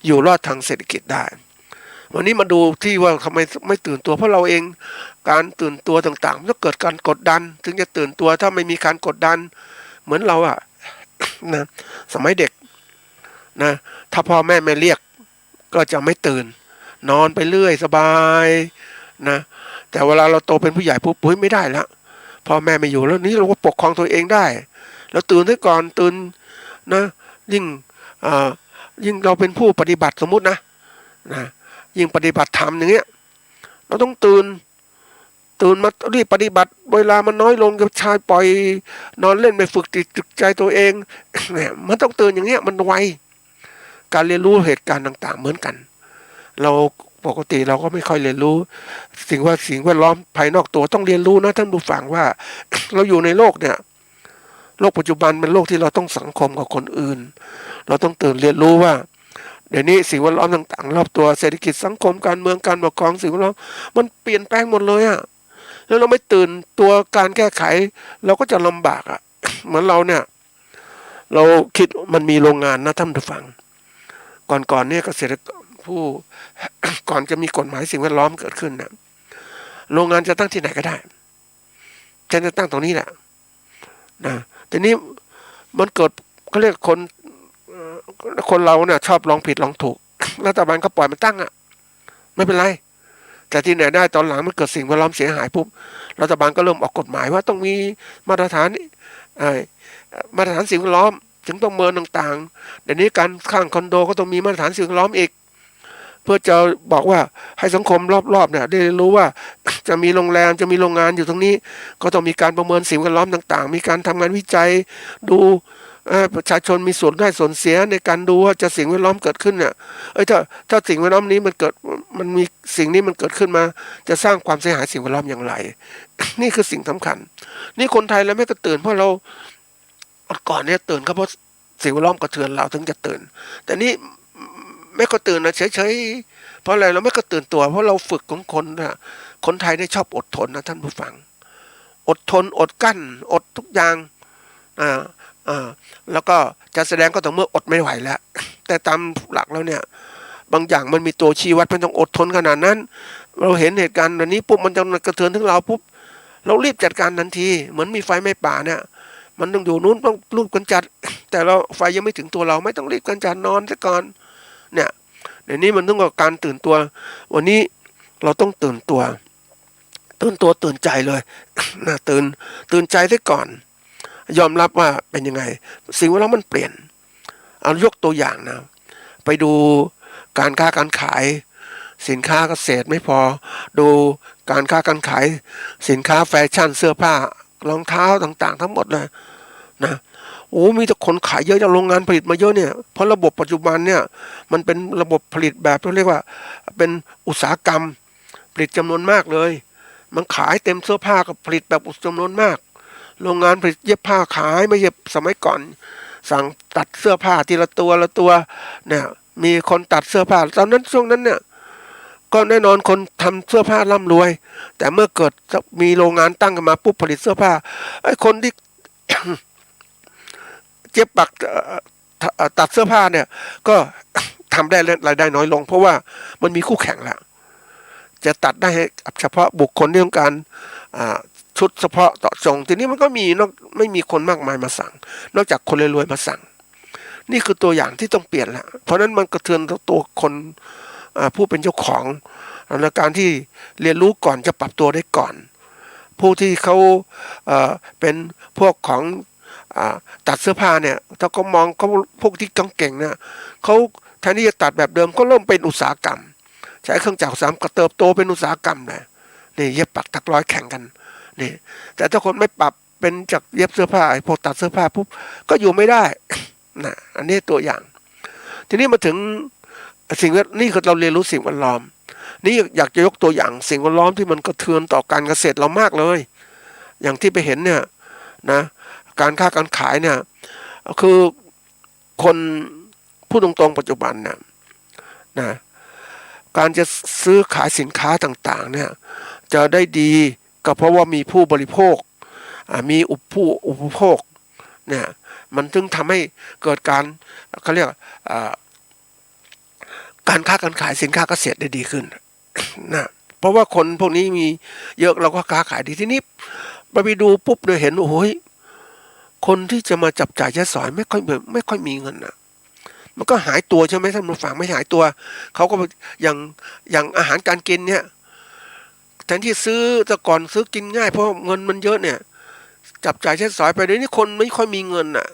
อยู่รอดทางเศรษฐกิจได้วันนี้มาดูที่ว่าทำไมไม่ตื่นตัวเพราะเราเองการตื่นตัวต่างๆมันต้องเกิดการกดดันถึงจะตื่นตัวถ้าไม่มีการกดดันเหมือนเรานะสมัยเด็กนะถ้าพ่อแม่ไม่เรียกก็จะไม่ตื่นนอนไปเรื่อยสบายนะแต่เวลาเราโตเป็นผู้ใหญ่ปุ๊บไม่ได้แล้วพ่อแม่ไม่อยู่แล้วนี้เราก็ปกครองตัวเองได้เราตื่นให้ก่อนตื่นนะยิ่งเราเป็นผู้ปฏิบัติสมมุตินะยิ่งปฏิบัติธรรมอย่างเงี้ยเราต้องตื่นมารีบปฏิบัติเวลามันน้อยลงกับชายปล่อยนอนเล่นไม่ฝึกจิตใจตัวเองเนี่ยมันต้องตื่นอย่างเงี้ยมันไวการเรียนรู้เหตุการณ์ต่างๆเหมือนกันเราปกติเราก็ไม่ค่อยเรียนรู้สิ่งแวดล้อมภายนอกตัวต้องเรียนรู้นะท่านผู้ฟังว่า เราอยู่ในโลกเนี่ยโลกปัจจุบันเป็นโลกที่เราต้องสังคมกับคนอื่นเราต้องตื่นเรียนรู้ว่าเดี๋ยวนี้สิ่งแวดล้อมต่างๆรอบตัวเศรษฐกิจสังคมการเมืองการปกครองสิ่งแวดล้อมมันเปลี่ยนแปลงหมดเลยแล้วเราไม่ตื่นตัวการแก้ไขเราก็จะลำบากเหมือนเราเนี่ยเราคิดมันมีโรงงานนะท่านผู้ฟังก่อนเนี่ยเกษตรผู้ ก่อนจะมีกฎหมายสิ่งแวดล้อมเกิดขึ้นนะโรงงานจะตั้งที่ไหนก็ได้ฉันจะตั้งตรงนี้แหละนะทีนี้มันเกิดเขาเรียกคนเราเนี่ยชอบลองผิดลองถูกรัฐบาลก็ปล่อยมันตั้งไม่เป็นไรแต่ที่ไหนได้ตอนหลังมันเกิดสิ่งแวดล้อมเสียหายปุ๊บรัฐบาลก็เริ่มออกกฎหมายว่าต้องมีมาตรฐานสิ่งแวดล้อมถึงต้องเมินต่างๆเดี๋ยวนี้การข้างคอนโดก็ต้องมีมาตรฐานสิ่งแวดล้อมอีกเพื่อจะบอกว่าให้สังคมรอบๆเนี่ยได้รู้ว่าจะมีโรงแรมจะมีโรงงานอยู่ตรงนี้ก็ต้องมีการประเมินสิ่งแวดล้อมต่างๆมีการทำงานวิจัยดูประชาชนมีส่วนได้ส่วนเสียในการดูว่าจะสิ่งแวดล้อมเกิดขึ้นเนี่ยถ้าสิ่งแวดล้อมนี้มันมีสิ่งนี้มันเกิดขึ้นมาจะสร้างความเสียหายสิ่งแวดล้อมอย่างไร นี่คือสิ่งสำคัญนี่คนไทยแล้วไม่ก็ตื่นเพราะเราก่อนเนี่ยตื่นก็เพราะสิ่งแวดล้อมกระเทือนเราถึงจะตื่นแต่นี่ไม่ก็ตื่นนะเฉยๆเพราะอะไรเราไม่ก็ตื่นตัวเพราะเราฝึกของคนไทยได้ชอบอดทนนะท่านผู้ฟังอดทนอดกั้นอดทุกอย่างแล้วก็จะแสดงก็ต่อเมื่ออดไม่ไหวแล้ว แต่ตามหลักแล้วเนี่ยบางอย่างมันมีตัวชี้วัดมันต้องอดทนขนาดนั้นเราเห็นเหตุการณ์แบบนี้ปุ๊บมันจะกระเทือนถึงเราปุ๊บเรารีบจัดการทันทีเหมือนมีไฟไหม้ป่าเนี่ยมันต้องอยู่นู้นต้องรีบกันจัดแต่เราไฟยังไม่ถึงตัวเราไม่ต้องรีบกันจัดนอนซะก่อนเนี่ยเดี๋ยวนี้มันต้องการตื่นตัววันนี้เราต้องตื่นตัวตื่นใจเลยนะตื่นใจซะก่อนยอมรับว่าเป็นยังไงสิ่งแวดล้อมมันเปลี่ยนเอายกตัวอย่างนะไปดูการค้าการขายสินค้าเกษตรไม่พอดูการค้าการขายสินค้าแฟชั่นเสื้อผ้ารองเท้าต่างๆทั้งหมดเลยนะโอ้มีแต่คนขายเยอะจากโรงงานผลิตมาเยอะเนี่ยเพราะระบบปัจจุบันเนี่ยมันเป็นระบบผลิตแบบเรียกว่าเป็นอุตสาหกรรมผลิตจำนวนมากเลยมันขายเต็มเสื้อผ้ากับผลิตแบบจำนวนมากโรงงานผลิตเย็บผ้าขายไม่เย็บสมัยก่อนสั่งตัดเสื้อผ้าทีละตัวละตัวเนี่ยมีคนตัดเสื้อผ้าตอนนั้นช่วงนั้นเนี่ยก็แน่นอนคนทำเสื้อผ้าร่ำรวยแต่เมื่อเกิดมีโรงงานตั้งขึ้นมาปุ๊บผลิตเสื้อผ้าไอ้คนที่ เย็บปักตัดเสื้อผ้าเนี่ยก็ทำได้รายได้น้อยลงเพราะว่ามันมีคู่แข่งแล้วจะตัดได้เฉพาะบุคคลที่ต้องการชุดเฉพาะต่อจงทีนี้มันก็ไม่มีคนมากมายมาสั่งนอกจากคนรวยๆมาสั่งนี่คือตัวอย่างที่ต้องเปลี่ยนแล้วเพราะนั้นมันกระเทือนตัวคนผู้เป็นเจ้าของในการที่เรียนรู้ก่อนจะปรับตัวได้ก่อนผู้ที่เขาเป็นพวกของตัดเสื้อผ้าเนี่ยถ้าเขามองเขาพวกที่เก่งๆเนี่ยเขาแทนที่จะตัดแบบเดิมก็เริ่มเป็นอุตสาหกรรมใช้เครื่องจักรอุตสาหกรรมก็เติบโตเป็นอุตสาหกรรมเลยนี่เย็บปักถักร้อยแข่งกันนี่แต่ถ้าคนไม่ปรับเป็นจากเย็บเสื้อผ้าไอ้พวกตัดเสื้อผ้าปุ๊บก็อยู่ไม่ได้นะอันนี้ตัวอย่างทีนี้มาถึงสิ่งนี่คือเราเรียนรู้สิ่งแวดล้อมนี่อยากจะยกตัวอย่างสิ่งแวดล้อมที่มันกระเทือนต่อการเกษตรเรามากเลยอย่างที่ไปเห็นเนี่ยนะการค้าการขายเนี่ยคือคนพูดตรงๆปัจจุบันเนี่ยนะการจะซื้อขายสินค้าต่างๆเนี่ยจะได้ดีก็เพราะว่ามีผู้บริโภคมีผู้อุปโภคเนี่ยมันถึงทำให้เกิดการเขาเรียกการค้าการขายสินค้าเกษตรได้ดีขึ้นนะเพราะว่าคนพวกนี้มีเยอะเราก็ค้าขายดีที่นี้ไปดูปุ๊บเนี่ยเห็นโอ้ยคนที่จะมาจับจ่ายใช้สอยไม่ค่อยมีเงินนะมันก็หายตัวใช่ไหมท่านผู้ฟังไม่หายตัวเขาก็อย่างอาหารการกินเนี่ยแทนที่ซื้อแต่ก่อนซื้อกินง่ายเพราะเงินมันเยอะเนี่ยจับจ่ายใช้สอยไปเดี๋ยวนี้คนไม่ค่อยมีเงินน่ะ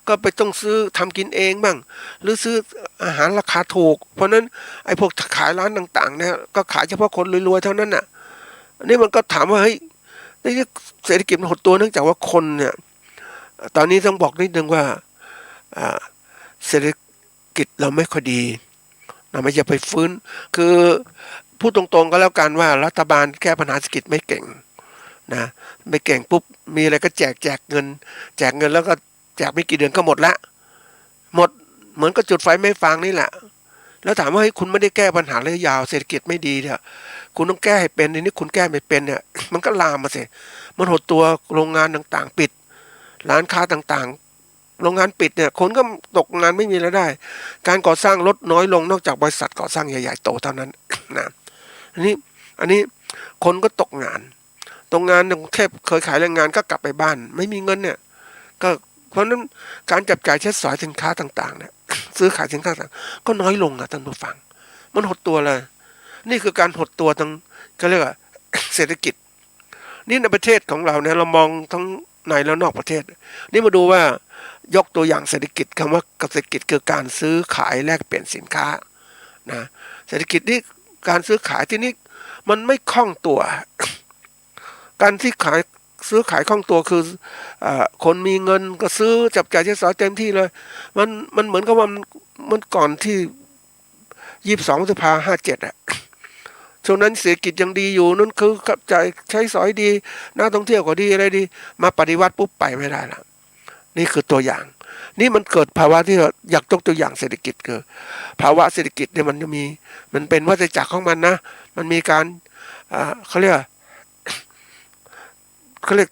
ก็ไปต้องซื้อทำกินเองบ้างหรือซื้ออาหารราคาถูกเพราะนั้นไอ้พวกขายร้านต่างๆเนี่ยก็ขายเฉพาะคนรวยๆเท่านั้นน่ะอันนี้มันก็ถามว่าเฮ้ยนี่เศรษฐกิจมันหดตัวเนื่องจากว่าคนเนี่ยตอนนี้ต้องบอกนิดนึงว่าเศรษฐกิจเราไม่ค่อยดีเราไม่จะไปฟื้นคือพูดตรงๆก็แล้วกันว่ารัฐบาลแก้ปัญหาเศรษฐกิจไม่เก่งนะไม่เก่งปุ๊บมีอะไรก็แจกเงินแล้วก็แจกไม่กี่เดือนก็หมดละหมดเหมือนกับจุดไฟไม่ฟางนี่แหละแล้วถามว่าให้คุณไม่ได้แก้ปัญหาระยะยาวเศรษฐกิจไม่ดีเนี่ยคุณต้องแก้ให้เป็นทีนี้คุณแก้ไม่เป็นเนี่ยมันก็ลามมาสิมันหดตัวโรงงานต่างๆปิดร้านค้าต่างๆโรงงานปิดเนี่ยคนก็ตกงานไม่มีรายได้การก่อสร้างลดน้อยลงนอกจากบริษัทก่อสร้างใหญ่ๆโตเท่านั้นนะอันนี้คนก็ตกงานแค่เคยขายแรงงานก็กลับไปบ้านไม่มีเงินเนี่ยก็เพราะนั้นการจับจ่ายใช้สอยสินค้าต่างๆเนี่ยซื้อขายสินค้าต่างก็น้อยลงนะท่านผู้ฟังมันหดตัวเลยนี่คือการหดตัวทั้งก็เรียกว่า เศรษฐกิจนี่ในประเทศของเราเนี่ยเรามองทั้งในและนอกประเทศนี่มาดูว่ายกตัวอย่างเศรษฐกิจคำว่าเศรษฐกิจคือการซื้อขายแลกเปลี่ยนสินค้านะเศรษฐกิจนี่การซื้อขายที่นี่มันไม่คล่องตัว การที่ซื้อขายคล่องตัวคือคนมีเงินก็ซื้อจับจ่ายใช้สอยเต็มที่เลยมันเหมือนกับว่ามันก่อนที่22 พฤษภาคม 57อ่ะช่วงนั้นเศรษฐกิจยังดีอยู่นั่นคือจับจ่ายใช้สอยดีนักท่องเที่ยวก็ดีอะไรดีมาปฏิวัติปุ๊บไปไม่ได้ละนี่คือตัวอย่างนี่มันเกิดภาวะที่อยากยกตัวอย่างเศรษฐกิจคือภาวะเศรษฐกิจเนี่ยมันเป็นวัฏจักรของมันนะมันมีการเขาเรียก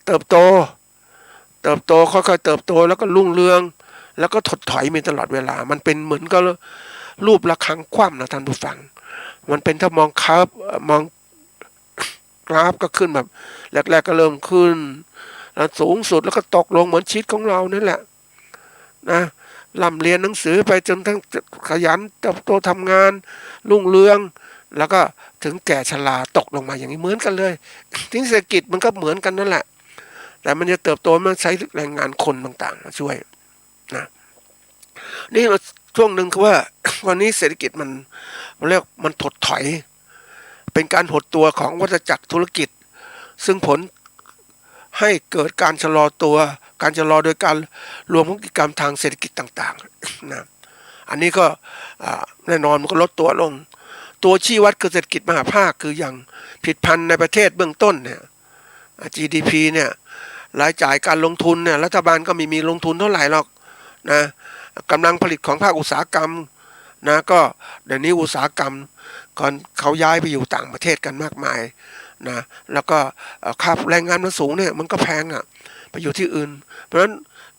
เติบโตค่อยๆเติบโตแล้วก็รุ่งเรือง แล้วก็ถดถอยมีตลอดเวลามันเป็นเหมือนก็รูประฆังคว่ำนะท่านผู้ฟังมันเป็นถ้ามองครับมองกราฟก็ขึ้นแบบแรกๆก็เริ่มขึ้นแล้วสูงสุดแล้วก็ตกลงเหมือนชีวิตของเรานั่นแหละนะร่ำเรียนหนังสือไปจนทั้งขยันเติบโตทำงานรุ่งเรืองแล้วก็ถึงแก่ชราตกลงมาอย่างนี้เหมือนกันเลยทิ้งเศรษฐกิจมันก็เหมือนกันนั่นแหละแต่มันจะเติบโตมันใช้แรงงานคนต่างๆมาช่วยนะนี่เราช่วงหนึ่งคือว่า วันนี้เศรษฐกิจมันเรียกมันถดถอยเป็นการหดตัวของวัฏจักรธุรกิจซึ่งผลให้เกิดการชะลอตัวการชะลอโดยการรวมพฤติกรรมทางเศรษฐกิจต่างๆนะอันนี้ก็แน่นอนมันก็ลดตัวลงตัวชี้วัดคือเศรษฐกิจมหาภาคคืออย่างผลิตภัณฑ์ในประเทศเบื้องต้นเนี่ย GDP เนี่ยรายจ่ายการลงทุนเนี่ยรัฐบาลก็ไม่มีลงทุนเท่าไหร่หรอกนะกำลังผลิตของภาคอุตสาหกรรมนะก็เดี๋ยวนี้อุตสาหกรรมก่อนเขาย้ายไปอยู่ต่างประเทศกันมากมายนะแล้วก็ค่าแรงงานมันสูงเนี่ยมันก็แพงอ่ะไปอยู่ที่อื่นเพราะฉะนั้น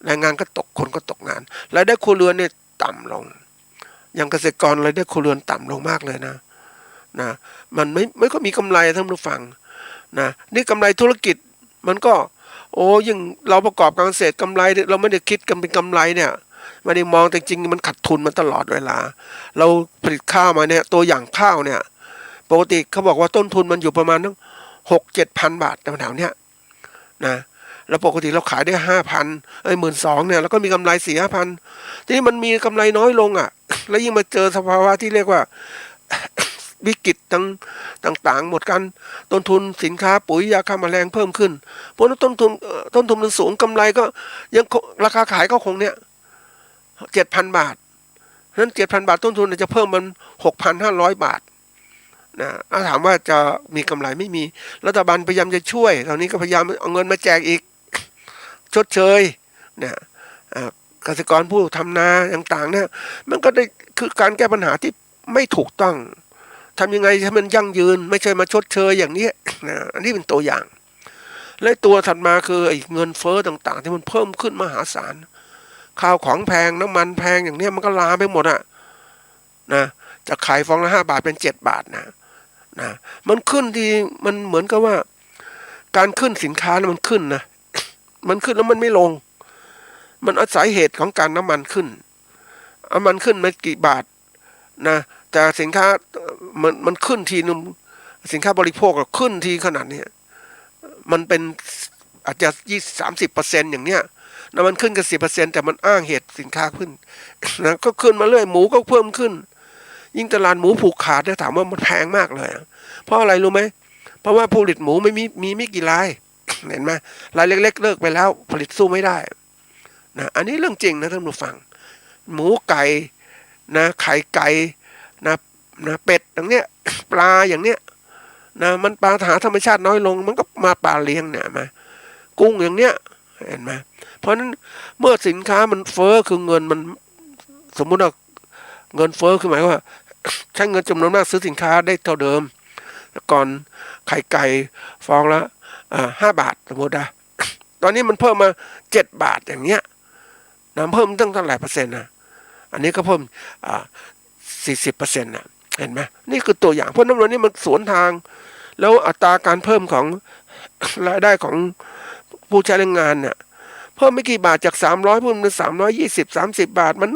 แรงงานก็ตกคนก็ตกงานรายได้ครัวเรือนเนี่ยต่ำลงอย่างเกษตรกรรายได้ครัวเรือนต่ำลงมากเลยนะมันไม่ก็มีกำไรท่านผู้ฟังนะนี่กำไรธุรกิจมันก็โอ้ยิ่งเราประกอบการเกษตรกำไรเราไม่ได้คิดกันเป็นกำไรเนี่ยไม่ได้มองแต่จริงมันขาดทุนมาตลอดเวลาเราผลิตข้าวมาเนี่ยตัวอย่างข้าวเนี่ยปกติเขาบอกว่าต้นทุนมันอยู่ประมาณตั้ง6-7,000 บาทแถวๆเนี้ยนะแล้วปกติเราขายได้5,000 12,000เนี่ยแล้วก็มีกำไร4-5,000ทีนี้มันมีกำไรน้อยลงอ่ะแล้วยิ่งมาเจอสภาวะที่เรียกว่า วิกฤตต่างๆหมดกันต้นทุนสินค้าปุ๋ยยาฆ่าแมลงเพิ่มขึ้นเพราะนั้นต้นทุนมันสูงกำไรก็ยังราคาขายก็คงเนี้ย7,000 บาทนั้น 7,000 บาทต้นทุนจะเพิ่มมัน 6,500 บาทนะถามว่าจะมีกำไรไม่มีรัฐบาลพยายามจะช่วยตอนนี้ก็พยายามเอาเงินมาแจกอีกชดเชยเนี่ยเกษตรกรผู้ทำนาต่างๆเนี่ยมันก็ได้คือการแก้ปัญหาที่ไม่ถูกต้องทำยังไงให้มันยั่งยืนไม่ใช่มาชดเชยอย่างนี้นะอันนี้เป็นตัวอย่างและตัวถัดมาคือไอ้เงินเฟ้อต่างๆที่มันเพิ่มขึ้นมหาศาลข้าวของแพงน้ำมันแพงอย่างนี้มันก็ลามไปหมดอะนะจากขายฟองละ5 บาทเป็น7 บาทนะมันขึ้นที่มันเหมือนกับว่าการขึ้นสินค้ามันขึ้นนะมันขึ้นแล้วมันไม่ลงมันอาศัยเหตุของการน้ำมันขึ้นมันขึ้นมากี่บาทนะแต่สินค้ามันขึ้นทีนึงสินค้าบริโภคขึ้นทีขนาดนี้มันเป็นอาจจะ20-30%อย่างเนี้ยนะมันขึ้นกัน10%แต่มันอ้างเหตุสินค้าขึ้นนะก็ขึ้นมาเรื่อยหมูก็เพิ่มขึ้นยิ่งตลาดหมูผูกขาดเนี่ยถามว่ามันแพงมากเลยเพราะอะไรรู้ไหมเพราะว่าผู้ผลิตหมูไม่กี่รายเห็นไหมรายเล็กๆเลิกไปแล้วผลิตสู้ไม่ได้นะอันนี้เรื่องจริงนะท่านผู้ฟังหมูไก่นะไข่ไก่นะเป็ดอย่างเนี้ยปลาอย่างเนี้ยนะมันปลาหาธรรมชาติน้อยลงมันก็มาปลาเลี้ยงเนี่ยมากุ้งอย่างเนี้ยเห็นไหมเพราะฉะนั้นเมื่อสินค้ามันเฟ้อคือเงินมันสมมุติว่าเงินเฟ้อคือหมายว่าใช้เงินจำนวนมากซื้อสินค้าได้เท่าเดิมก่อนไข่ไก่ฟองละ5 บาทสมมตินะตอนนี้มันเพิ่มมา7 บาทอย่างเงี้ยนะเพิ่มตั้งเท่าไหร่%นะอันนี้ก็เพิ่ม40%นะเห็นไหมนี่คือตัวอย่างเพราะน้ำมันนี่มันสวนทางแล้วอัตราการเพิ่มของรายได้ของผู้ใช้แรงงานเนี่ยเพิ่มไม่กี่บาทจาก300เพิ่มเป็น320-30 บาทมัน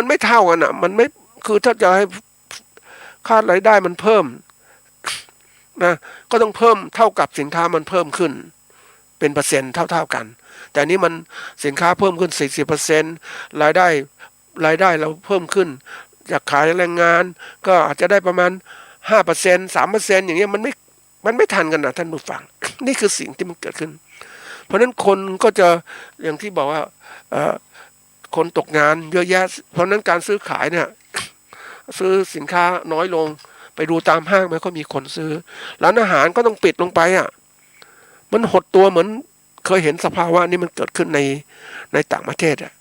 ไม่เท่ากันอ่ะมันไม่คือถ้าจะให้ค่ารายได้มันเพิ่มนะก็ต้องเพิ่มเท่ากับสินค้ามันเพิ่มขึ้นเป็นเปอร์เซ็นต์เท่ากันแต่นี้มันสินค้าเพิ่มขึ้น 40% รายได้เราเพิ่มขึ้นจากขายแรงงานก็อาจจะได้ประมาณ 5% 3% อย่างเงี้ยมันไม่ทันกันนะท่านผู้ฟัง นี่คือสิ่งที่มันเกิดขึ้นเพราะฉะนั้นคนก็จะอย่างที่บอกว่าคนตกงานเยอะแยะเพราะฉะนั้นการซื้อขายเนี่ยซื้อสินค้าน้อยลงไปดูตามห้างไม่ค่อยมีคนซื้อร้านอาหารก็ต้องปิดลงไปอ่ะมันหดตัวเหมือนเคยเห็นสภาวะนี้มันเกิดขึ้นในต่างประเทศอ่ะ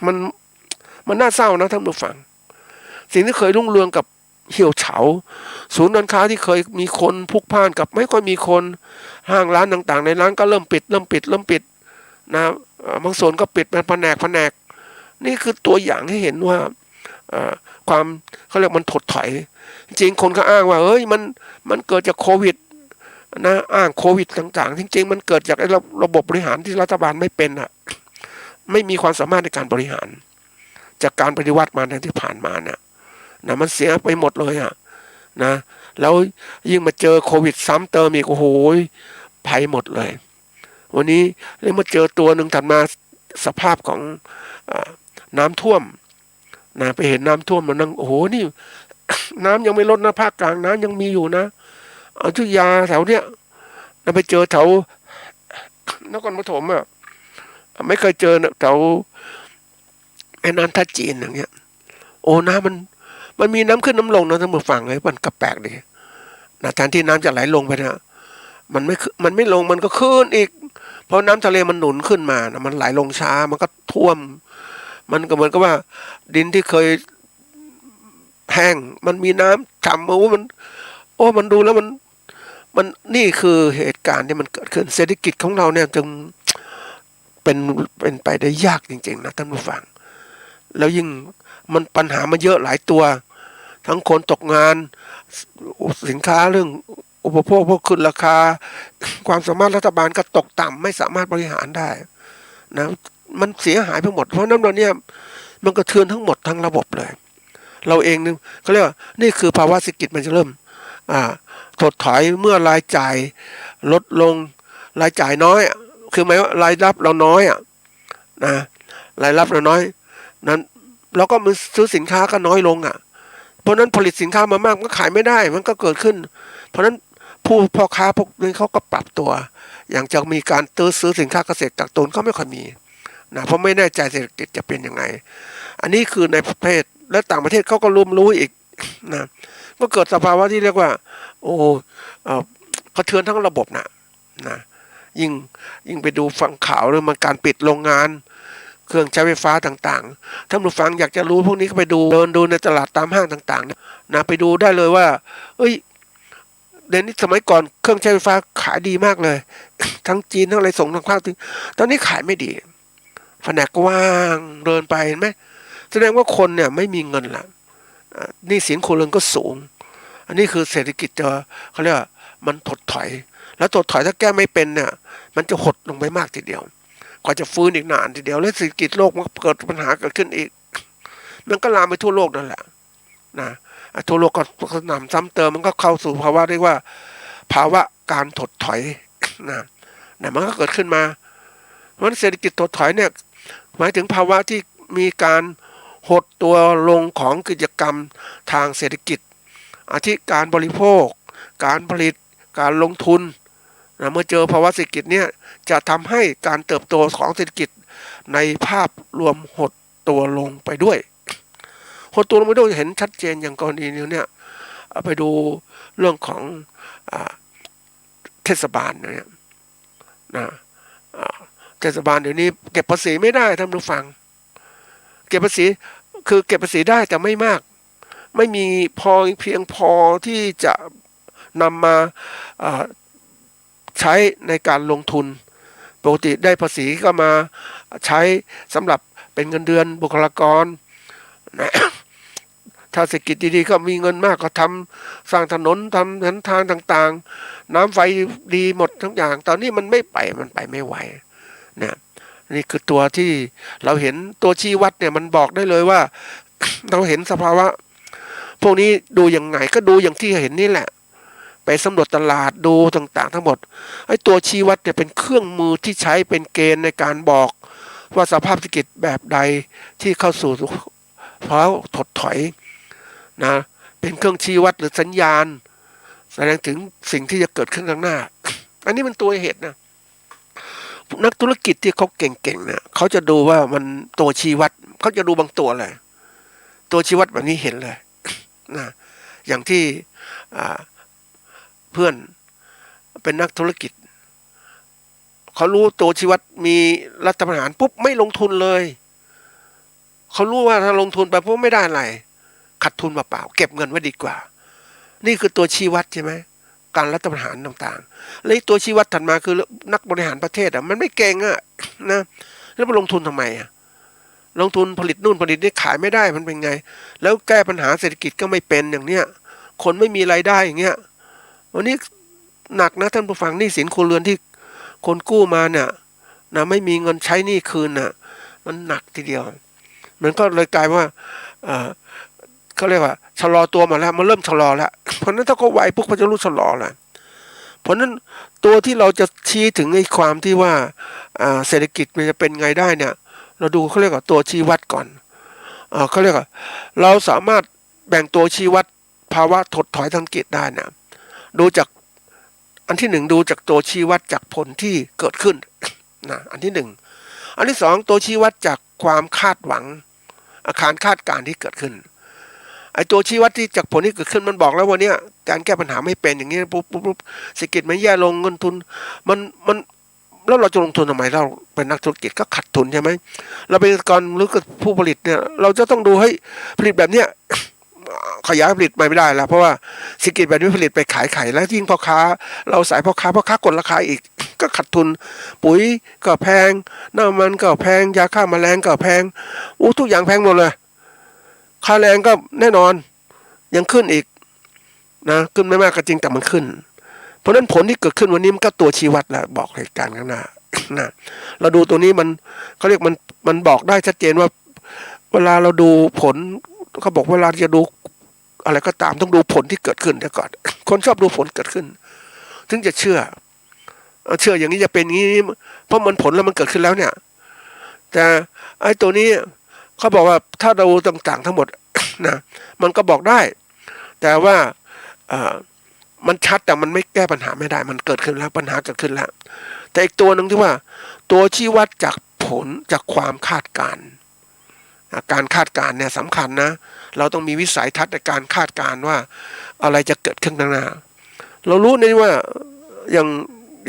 มันน่าเศร้านะท่านผู้ฟังสิ่งที่เคยรุ่งเรืองกับเหี่ยวเฉาศูนย์การค้าที่เคยมีคนพลุกพล่านกับไม่ค่อยมีคนห้างร้านต่างๆในร้านก็เริ่มปิดนะบางส่วนก็ปิดเป็นแผนก นี่คือตัวอย่างให้เห็นว่าความเขาเรียกมันถดถอยจริงคนก็อ้างว่าเอ้ยมันเกิดจากโควิดนะอ้างโควิดต่างๆจริงๆมันเกิดจากระบบบริหารที่รัฐบาลไม่เป็นอ่ะไม่มีความสามารถในการบริหารจากการปฏิวัติมาในที่ผ่านมาเนี่ยนะมันเสียไปหมดเลยอ่ะนะแล้วยิ่งมาเจอโควิดซ้ำเติมอีกโอ้โหภัยหมดเลยวันนี้เลยมาเจอตัวหนึ่งถัดมาสภาพของน้ำท่วมนะไปเห็นน้ำท่วมมันนั่งโอ้โหนี่ น้ำยังไม่ลดนะภาคกลางน้ำยังมีอยู่นะอยุธยาแถวเนี้ยเราไปเจอแถวนครปฐมอ่ะไม่เคยเจอแถวแม่น้ำท่าจีนอย่างเงี้ยโอ้น้ำมันมีน้ำขึ้นน้ำลงนะทั้งหมดฝั่งเลยมันก็แปลกดีนะแทนที่น้ำจะไหลลงไปนะมันไม่ลงมันก็ขึ้นอีกเพราะน้ำทะเลมันหนุนขึ้นมานะมันไหลลงช้ามันก็ท่วมมันก็เหมือนกับว่าดินที่เคยแห้งมันมีน้ำฉ่ำมันดูแล้วมันนี่คือเหตุการณ์ที่มันเกิดขึ้นเศรษฐกิจของเราเนี่ยจึงเป็นไปได้ยากจริงๆนะท่านผู้ฟังแล้วยิ่งมันปัญหามันเยอะหลายตัวทั้งคนตกงานสินค้าเรื่องอุปโภคพวกขึ้นราคาความสามารถรัฐบาลก็ตกต่ำไม่สามารถบริหารได้นะมันเสียหายไปหมดเพราะนั้นเราเนี่ยมันกระเทือนทั้งหมดทั้งระบบเลยเราเองนึงเขาเรียกว่านี่คือภาวะเศรษฐกิจมันจะเริ่มถดถอยเมื่อรายจ่ายลดลงรายจ่ายน้อยคือหมายว่ารายรับเราน้อยนะรายรับเราน้อยนั้นเราก็มือซื้อสินค้าก็น้อยลงเพราะนั้นผลิตสินค้ามามากมันก็ขายไม่ได้มันก็เกิดขึ้นเพราะนั้นพ่อค้าพวกนี้เขาก็ปรับตัวอย่างจะมีการซื้อสินค้าเกษตรกักตุนก็ไม่ค่อยมีนะเพราะไม่แน่ใจเศรษฐกิจจะเป็นยังไงอันนี้คือในประเทศและต่างประเทศเขาก็รู้อีกนะก็เกิดสภาวะที่เรียกว่าโอ้กระเทือนทั้งระบบนะยิ่งไปดูฟังข่าวเรื่องมันการปิดโรงงานเครื่องใช้ไฟฟ้าต่างๆท่านผู้ฟังอยากจะรู้พวกนี้ก็ไปดูเดินดูในตลาดตามห้างต่างๆนะไปดูได้เลยว่าเอ้ยเดี๋ยวนี้สมัยก่อนเครื่องใช้ไฟฟ้าขายดีมากเลย ทั้งจีนทั้งอะไรส่งทางภาคตอนนี้ขายไม่ดีแผนกกว้างเดินไปเห็นไหมแสดงว่าคนเนี่ยไม่มีเงินละหนี้สินครัวเรือนก็สูงอันนี้คือเศรษฐกิจเขาเรียกว่ามันถดถอยแล้วถดถอยถ้าแก้ไม่เป็นเนี่ยมันจะหดลงไปมากทีเดียวกว่าจะฟื้นอีกนานทีเดียวแล้วเศรษฐกิจโลกมันเกิดปัญหาเกิดขึ้นอีกมันก็ลามไปทั่วโลกนั่นแหละนะทั่วโลกก็นำซ้ำเติมมันก็เข้าสู่ภาวะเรียกว่าภาวะการถดถอยนะมันก็เกิดขึ้นมาเพราะฉะนั้นเศรษฐกิจถดถอยเนี่ยหมายถึงภาวะที่มีการหดตัวลงของกิจกรรมทางเศรษฐกิจอาทิการบริโภคการผลิตการลงทุนนะเมื่อเจอภาวะเศรษฐกิจเนี่ยจะทำให้การเติบโตของเศรษฐกิจในภาพรวมหดตัวลงไปด้วยหดตัวลงไปด้วยเห็นชัดเจนอย่างกรณีนี้เนี่ยไปดูเรื่องของเทศบาลเนี่ยนะเทศบาลเดี๋ยวนี้เก็บภาษีไม่ได้ท่านผู้ฟังเก็บภาษีคือเก็บภาษีได้แต่ไม่มากไม่มีเพียงพอที่จะนำมาใช้ในการลงทุนปกติได้ภาษีก็มาใช้สำหรับเป็นเงินเดือนบุคลากรนะถ้าเศรษฐกิจดีๆก็มีเงินมากก็ทำสร้างถนนทำหนทางต่างๆน้ำไฟดีหมดทั้งอย่างตอนนี้มันไปไม่ไหวเนี่ยนี่คือตัวที่เราเห็นตัวชี้วัดเนี่ยมันบอกได้เลยว่า เราเห็นสภาวะพวกนี้ดูยังไงก็ดูอย่างที่เห็นนี่แหละไปสำรวจตลาดดูต่างๆทั้งหมดไอ้ตัวชี้วัดเนี่ยเป็นเครื่องมือที่ใช้เป็นเกณฑ์ในการบอกว่าสภาพเศรษฐกิจแบบใดที่เข้าสู่เพราะถดถอยนะเป็นเครื่องชี้วัดหรือสัญญาณแสดงถึงสิ่งที่จะเกิดขึ้นข้างหน้า อันนี้มันตัวเหตุนะนักธุรกิจที่เขาเก่งๆเนี่ยเขาจะดูว่ามันตัวชี้วัดเขาจะดูบางตัวเลยตัวชี้วัดแบบนี้เห็นเลยนะอย่างที่เพื่อนเป็นนักธุรกิจเขารู้ตัวชี้วัดมีรัฐประหารปุ๊บไม่ลงทุนเลยเขารู้ว่าถ้าลงทุนไปปุ๊บไม่ได้อะไรขาดทุนเปล่าๆเก็บเงินไว้ดีกว่านี่คือตัวชี้วัดใช่ไหมการรัฐประหารต่างๆแล้วตัวชี้วัดถัดมาคือนักบริหารประเทศมันไม่เก่งนะแล้วมาลงทุนทำไม ลงทุนผลิตนู่นผลิตนี่ขายไม่ได้มันเป็นไงแล้วแก้ปัญหาเศรษฐกิจก็ไม่เป็นอย่างเนี้ยคนไม่มีรายได้อย่างเงี้ยวันนี้หนักนะท่านผู้ฟังหนี้สินครัวเรือนที่คนกู้มาเนี่ยนะไม่มีเงินใช้หนี้คืนน่ะมันหนักทีเดียวมันก็เลยกลายว่าเขาเรียกว่าชะลอตัวมาแล้วมันเริ่มชะลอแล้วเพราะนั้นถ้าเขาไวพวกมันจะรู้ชะลอแหละเพราะนั้นตัวที่เราจะชี้ถึงไอ้ความที่ว่าเศรษฐกิจมันจะเป็นไงได้เนี่ยเราดูเขาเรียกว่าตัวชี้วัดก่อนเขาเรียกว่าเราสามารถแบ่งตัวชี้วัดภาวะถดถอยทางเศรษฐกิจได้นะดูจากอันที่หนึ่งดูจากตัวชี้วัดจากผลที่เกิดขึ้นนะอันที่หนึ่งอันที่สองตัวชี้วัดจากความคาดหวังอาการคาดการณ์ที่เกิดขึ้นไอ้ตัวชี้วัดที่จากผลที่เกิดขึ้นมันบอกแล้วว่าเนี่ยการแก้ปัญหาไม่เป็นอย่างนี้ปุ๊บเศรษฐกิจมันแย่ลงเงินทุนมันแล้วเราจะลงทุนทำไมเราเป็นนักธุรกิจก็ขาดทุนใช่ไหมเราเป็นกรหรือผู้ผลิตเนี่ยเราจะต้องดูให้ผลิตแบบเนี้ยขยายผลิตไม่ได้แล้วเพราะว่าเศรษฐกิจแบบนี้ผลิตไปขายไข่แล้วยิ่งพ่อค้าเราสายพ่อค้ากดราคาอีกก็ขาดทุนปุ๋ยก็แพงน้ำมันก็แพงยาฆ่าแมลงก็แพงทุกอย่างแพงหมดเลยค่าแรงก็แน่นอนยังขึ้นอีกนะขึ้นไม่มากก็จริงแต่มันขึ้นเพราะนั้นผลที่เกิดขึ้นวันนี้มันก็ตัวชี้วัดแล้วบอกเหตุการณ์ข้างหน้านะเราดูตัวนี้มันเขาเรียกมันบอกได้ชัดเจนว่าเวลาเราดูผลเขาบอกเวลาจะดูอะไรก็ตามต้องดูผลที่เกิดขึ้นก่อนคนชอบดูผลเกิดขึ้นถึงจะเชื่ออย่างนี้จะเป็นอย่างนี้เพราะมันผลแล้วมันเกิดขึ้นแล้วเนี่ยแต่ไอ้ตัวนี้เขาบอกว่าถ้าเราต่างๆทั้งหมดนะมันก็บอกได้แต่ว่ามันชัดแต่มันไม่แก้ปัญหาไม่ได้มันเกิดขึ้นแล้วปัญหาเกิดขึ้นแล้วแต่อีกตัวหนึ่งที่ว่าตัวชี้วัดจากผลจากความคาดการณ์การคาดการณ์เนี่ยสำคัญนะเราต้องมีวิสัยทัศน์ในการคาดการณ์ว่าอะไรจะเกิดขึ้นข้างหน้าเรารู้นี่ว่าอย่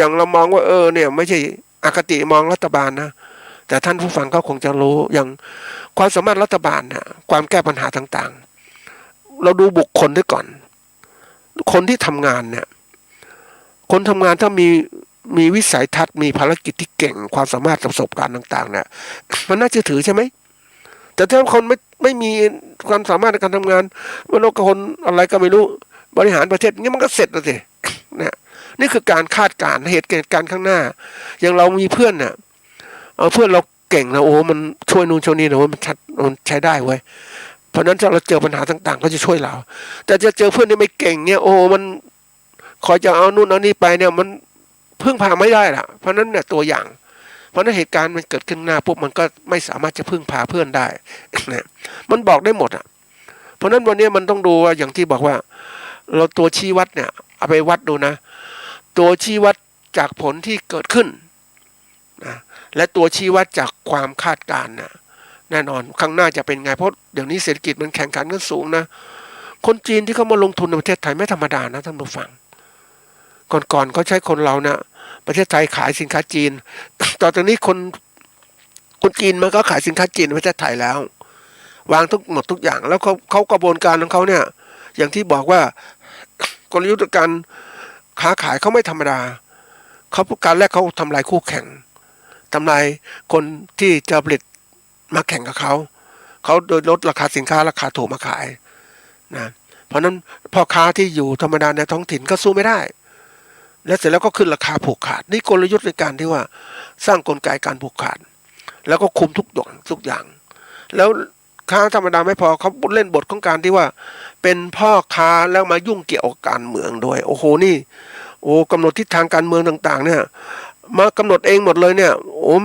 างเรามองว่าเนี่ยไม่ใช่อคติมองรัฐบาลนะแต่ท่านผู้ฟังก็คงจะรู้อย่างความสามารถรัฐบาลเนี่ยความแก้ปัญหาต่างๆเราดูบุคคลด้วยก่อนคนที่ทำงานเนี่ยคนทำงานถ้ามีวิสัยทัศน์มีภารกิจที่เก่งความสามารถประสบการณ์ต่างๆเนี่ยมันน่าจะถือใช่ไหมแต่ถ้าคนไม่มีความสามารถในการทำงานมันก็คนอะไรก็ไม่รู้บริหารประเทศนี่มันก็เสร็จแล้วสิเนี่ยนี่คือการคาดการณ์เหตุการณ์ข้างหน้าอย่างเรามีเพื่อนเนี่ยเพื่อนเราเก่งนะมันช่วยนู่นช่วยนี่นะมันใช้ได้เว้ยเพราะนั้นถ้าเราเจอปัญหาต่างๆก็จะช่วยเราแต่จะเจอเพื่อนที่ไม่เก่งเนี่ยมันคอยจะเอานู่นเอานี่ไปเนี่ยมันพึ่งพาไม่ได้ล่ะเพราะนั้นเนี่ยตัวอย่างเพราะนั้นเหตุการณ์มันเกิดขึ้นหน้าปุ๊บมันก็ไม่สามารถจะพึ่งพาเพื่อนได้เนี่ยมันบอกได้หมดอ่ะเพราะนั้นวันนี้มันต้องดูว่าอย่างที่บอกว่าเราตัวชี้วัดเนี่ยเอาไปวัดดูนะตัวชี้วัดจากผลที่เกิดขึ้นนะและตัวชี้วัดจากความคาดการณ์นะแน่นอนข้างหน้าจะเป็นไงเพราะเดี๋ยวนี้เศรษฐกิจมันแข่งขันกันสูงนะคนจีนที่เขามาลงทุนในประเทศไทยไม่ธรรมดานะท่านผู้ฟังก่อนเขาใช้คนเรานะประเทศไทยขายสินค้าจีนต่อจากนี้คนจีนมันก็ขายสินค้าจีนในประเทศไทยแล้ววางหมดทุกอย่างแล้วเขากระบวนการของเขาเนี่ยอย่างที่บอกว่ากลยุทธ์การค้าขายเขาไม่ธรรมดาเขาการแรกเขาทำลายคู่แข่งทำลายคนที่จะผลิตมาแข่งกับเขาโดยลดราคาสินค้าราคาถูกมาขายนะเพราะนั้นพ่อค้าที่อยู่ธรรมดาในท้องถิ่นก็สู้ไม่ได้และเสร็จแล้วก็ขึ้นราคาผูกขาดนี่กลยุทธ์ในการที่ว่าสร้างกลไกการผูกขาดแล้วก็คุมทุกอย่างแล้วค้าธรรมดาไม่พอเขาเล่นบทของการที่ว่าเป็นพ่อค้าแล้วมายุ่งเกี่ยวกับการเมืองด้วยนี่กำหนดทิศทางการเมืองต่างๆเนี่ยมากำหนดเองหมดเลยเนี่ย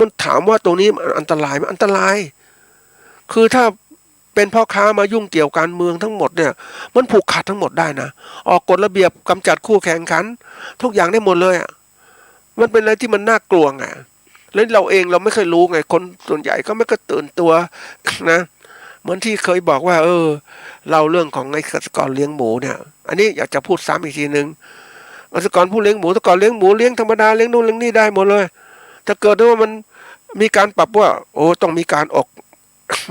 มันถามว่าตรงนี้อันตรายไหมอันตรายคือถ้าเป็นพ่อค้ามายุ่งเกี่ยวการเมืองทั้งหมดเนี่ยมันผูกขาดทั้งหมดได้นะออกกฎระเบียบกำจัดคู่แข่งขันทุกอย่างได้หมดเลยมันเป็นอะไรที่มันน่ากลัวไงแล้วเราเองเราไม่เคยรู้ไงคนส่วนใหญ่ก็ไม่ก็ตื่นตัวนะเหมือนที่เคยบอกว่าเราเรื่องของไอ้เกษตรกรเลี้ยงหมูเนี่ยอันนี้อยากจะพูดซ้ำอีกทีนึงเกษตรกรผู้เลี้ยงหมูแต่ก่อนเลี้ยงหมูเลี้ยงธรรมดาเลี้ยงนู่นเลี้ยงนี่ได้หมดเลยถ้าเกิดว่ามันมีการปรับว่าต้องมีการออก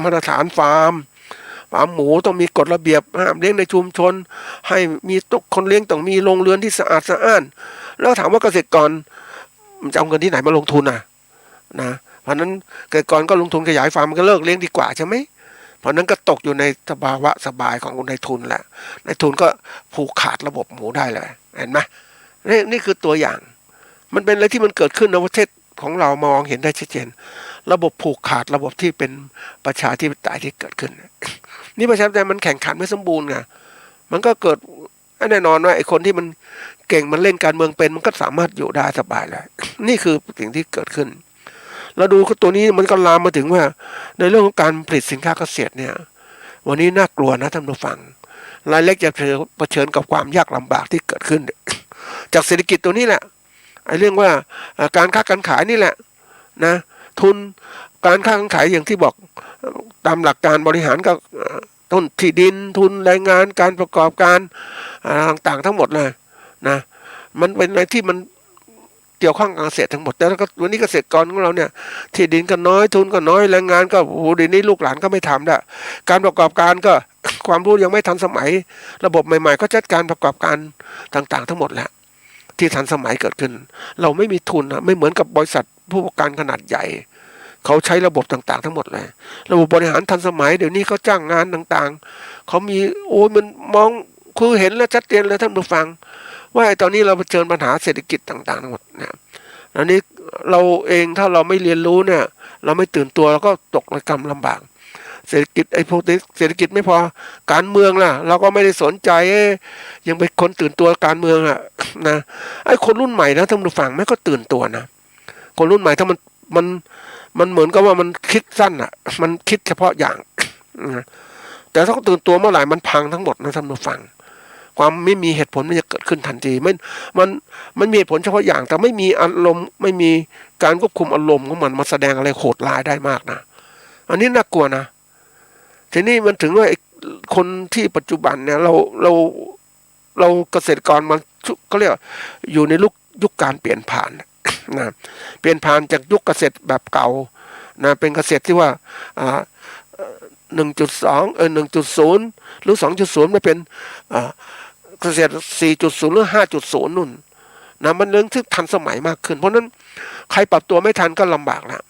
มาตรฐานฟาร์มหมูต้องมีกฎระเบียบห้ามเลี้ยงในชุมชนให้มีคนเลี้ยงต้องมีโรงเรือนที่สะอาดแล้วถามว่าเกษตรกรจะเอาเงินที่ไหนมาลงทุนนะ เพราะนั้นเกษตรกรก็ลงทุนขยายฟาร์มมันก็เลิกเลี้ยงดีกว่าใช่ไหมเพราะนั้นก็ตกอยู่ในสภาวะสบายของนายทุนแหละนายทุนก็ผูกขาดระบบหมูได้เลยเห็นไหมนี่คือตัวอย่างมันเป็นอะไรที่มันเกิดขึ้นในประเทศของเรามองเห็นได้ชัดเจนระบบผูกขาดระบบที่เป็นประชาธิปไตยที่เกิดขึ้นนี่ประชาธิปไตยมันแข่งขันไม่สมบูรณ์ไงมันก็เกิดแน่นอนว่าไอ้คนที่มันเก่งมันเล่นการเมืองเป็นมันก็สามารถอยู่ได้สบายเลยนี่คือสิ่งที่เกิดขึ้นแล้วดูตัวนี้มันก็ลามมาถึงว่าในเรื่องของการผลิตสินค้าเกษตรเนี่ยวันนี้น่ากลัวนะท่านผู้ฟังรายเล็กจะเผชิญกับความยากลำบากที่เกิดขึ้นจากเศรษฐกิจตัวนี้แหละไอ้เรื่องว่าการค้าการขายนี่แหละนะทุนการค้าการขายอย่างที่บอกตามหลักการบริหารก็ต้นที่ดินทุนแรงงานการประกอบการต่างๆทั้งหมดเลยนะมันเป็นอะไรที่มันเกี่ยวข้องกับเกษตรทั้งหมดแต่แล้วก็วันนี้เกษตรกรของเราเนี่ยที่ดินก็น้อยทุนก็น้อยแรงงานก็โอ้โหเดี๋ยวนี้ลูกหลานก็ไม่ทำได้การประกอบการก็ ความรู้ยังไม่ทันสมัยระบบใหม่ๆก็จัดการประกอบการต่างๆทั้งหมดแหละที่ทันสมัยเกิดขึ้นเราไม่มีทุนนะไม่เหมือนกับบริษัทผู้ประกอบการขนาดใหญ่เขาใช้ระบบต่างๆทั้งหมดเลยระบบบริหารทันสมัยเดี๋ยวนี้เขาจ้างงานต่างๆเขามีโอ้ยมันมองคือเห็นแล้วชัดเจนเลยท่านผู้ฟังว่าตอนนี้เราเผชิญปัญหาเศรษฐกิจต่างๆทั้งหมดนะอันนี้เราเองถ้าเราไม่เรียนรู้เนี่ยเราไม่ตื่นตัวเราก็ตกในกรรมลำบากเศรษฐกิจไอ้พวกเศรษฐกิจไม่พอการเมืองล่ะเราก็ไม่ได้สนใจยังเป็นคนตื่นตัวการเมืองอ่ะนะไอ้คนรุ่นใหม่นะท่านผู้ฟังไม่ก็ตื่นตัวนะคนรุ่นใหม่ถ้ามันเหมือนกับว่ามันคิดสั้นอ่ะมันคิดเฉพาะอย่างนะแต่ถ้าเขาตื่นตัวเมื่อไหร่มันพังทั้งหมดนะท่านผู้ฟังความไม่มีเหตุผลมันจะเกิดขึ้นทันทีมันมีเหตุผลเฉพาะอย่างแต่ไม่มีอารมณ์ไม่มีการควบคุมอารมณ์ของมันมาแสดงอะไรโหดร้ายได้มากนะอันนี้น่ากลัวนะทีนี้มันถึงว่าคนที่ปัจจุบันเนี่ยเราเกษตรกรมันก็เรียกอยู่ในยุคการเปลี่ยนผ่านนะเปลี่ยนผ่านจากยุคเกษตรแบบเก่านะเป็นเกษตรที่ว่า1.2 1.0 หรือ 2.0 ไม่เป็นเกษตร 4.0 หรือ 5.0 นู่นนะมันเรื่องที่ทันสมัยมากขึ้นเพราะนั้นใครปรับตัวไม่ทันก็ลำบากแล้ว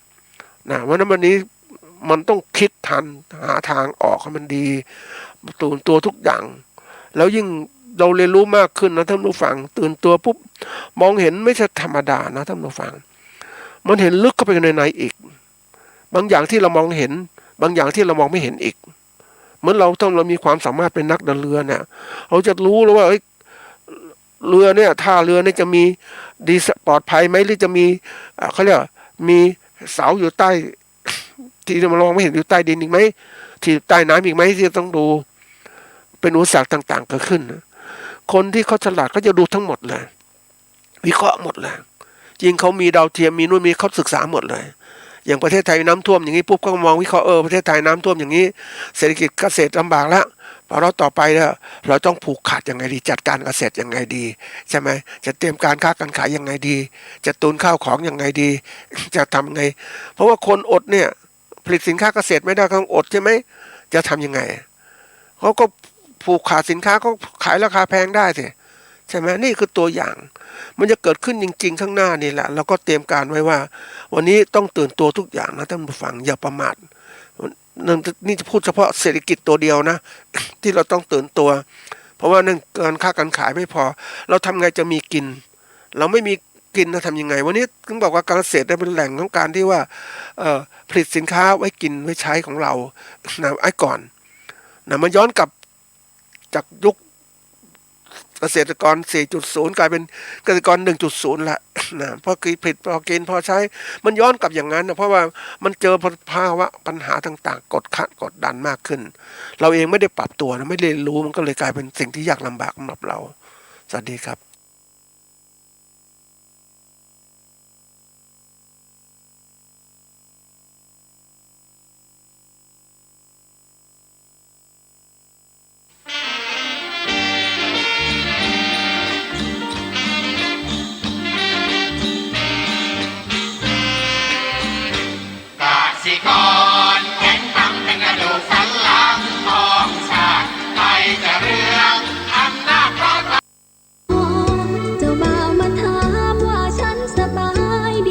นะเพราะนั้นวันนี้มันต้องคิดทันหาทางออกให้มันดีตื่นตัวทุกอย่างแล้วยิ่งเราเรียนรู้มากขึ้นนะท่านผู้ฟังตื่นตัวปุ๊บมองเห็นไม่ใช่ธรรมดานะท่านผู้ฟังมันเห็นลึกเข้าไปในอีกบางอย่างที่เรามองเห็นบางอย่างที่เรามองไม่เห็นอีกเหมือนเรามีความสามารถเป็นนักเดินเรือเนี่ยเราจะรู้แล้วว่าเรือเนี่ยท่าเรือเนี่ยจะมีดีปลอดภัยไหมหรือจะมีเขาเรียกมีเสาอยู่ใต้ที่เรามองไม่เห็นอยู่ใต้ดินอีกไหมที่ใต้น้ำอีกไหมที่ต้องดูเป็นอุปสรรคต่างๆเกิดขึ้นคนที่เขาฉลาดก็จะดูทั้งหมดเลยวิเคราะห์หมดเลยจริงเขามีดาวเทียมมีนู่นมีเขาศึกษาหมดเลยอย่างประเทศไทยน้ำท่วมอย่างนี้ปุ๊บก็มองวิเคราะห์ประเทศไทยน้ำท่วมอย่างนี้เศรษฐกิจเกษตรลำบากแล้วพอเราต่อไปเนี่ยเราต้องผูกขาดยังไงดีจัดการเกษตรยังไงดีใช่ไหมจะเตรียมการค้าการขายยังไงดีจะตุนข้าวของยังไงดีจะทำไงเพราะว่าคนอดเนี่ยผลิตสินค้าเกษตรไม่ได้ก็ต้องอดใช่ไหมจะทำยังไงเขาก็ผูกขาดสินค้าเขาขายราคาแพงได้สิใช่ไหมนี่คือตัวอย่างมันจะเกิดขึ้นจริงๆข้างหน้านี่แหละเราก็เตรียมการไว้ว่าวันนี้ต้องตื่นตัวทุกอย่างนะท่านผู้ฟังอย่าประมาทนี่จะพูดเฉพาะเศรษฐกิจตัวเดียวนะที่เราต้องตื่นตัวเพราะว่านั่นการค้าการขายไม่พอเราทำไงจะมีกินเราไม่มีกินเราทำยังไงวันนี้ถึงบอกว่าการเกษตรเป็นแหล่งของการที่ว่าผลิตสินค้าไว้กินไว้ใช้ของเรานะไอ้ก่อนนะมันย้อนกลับจากยุคเกษตรกร 4.0 กลายเป็นเกษตรกร 1.0 ละนะเพราะคือผลิตพอกินพอใช้มันย้อนกลับอย่างนั้นนะเพราะว่ามันเจอภาวะปัญหาต่างๆกดดันมากขึ้นเราเองไม่ได้ปรับตัวนะไม่ได้รู้มันก็เลยกลายเป็นสิ่งที่ยากลำบากสำหรับเราสวัสดีครับ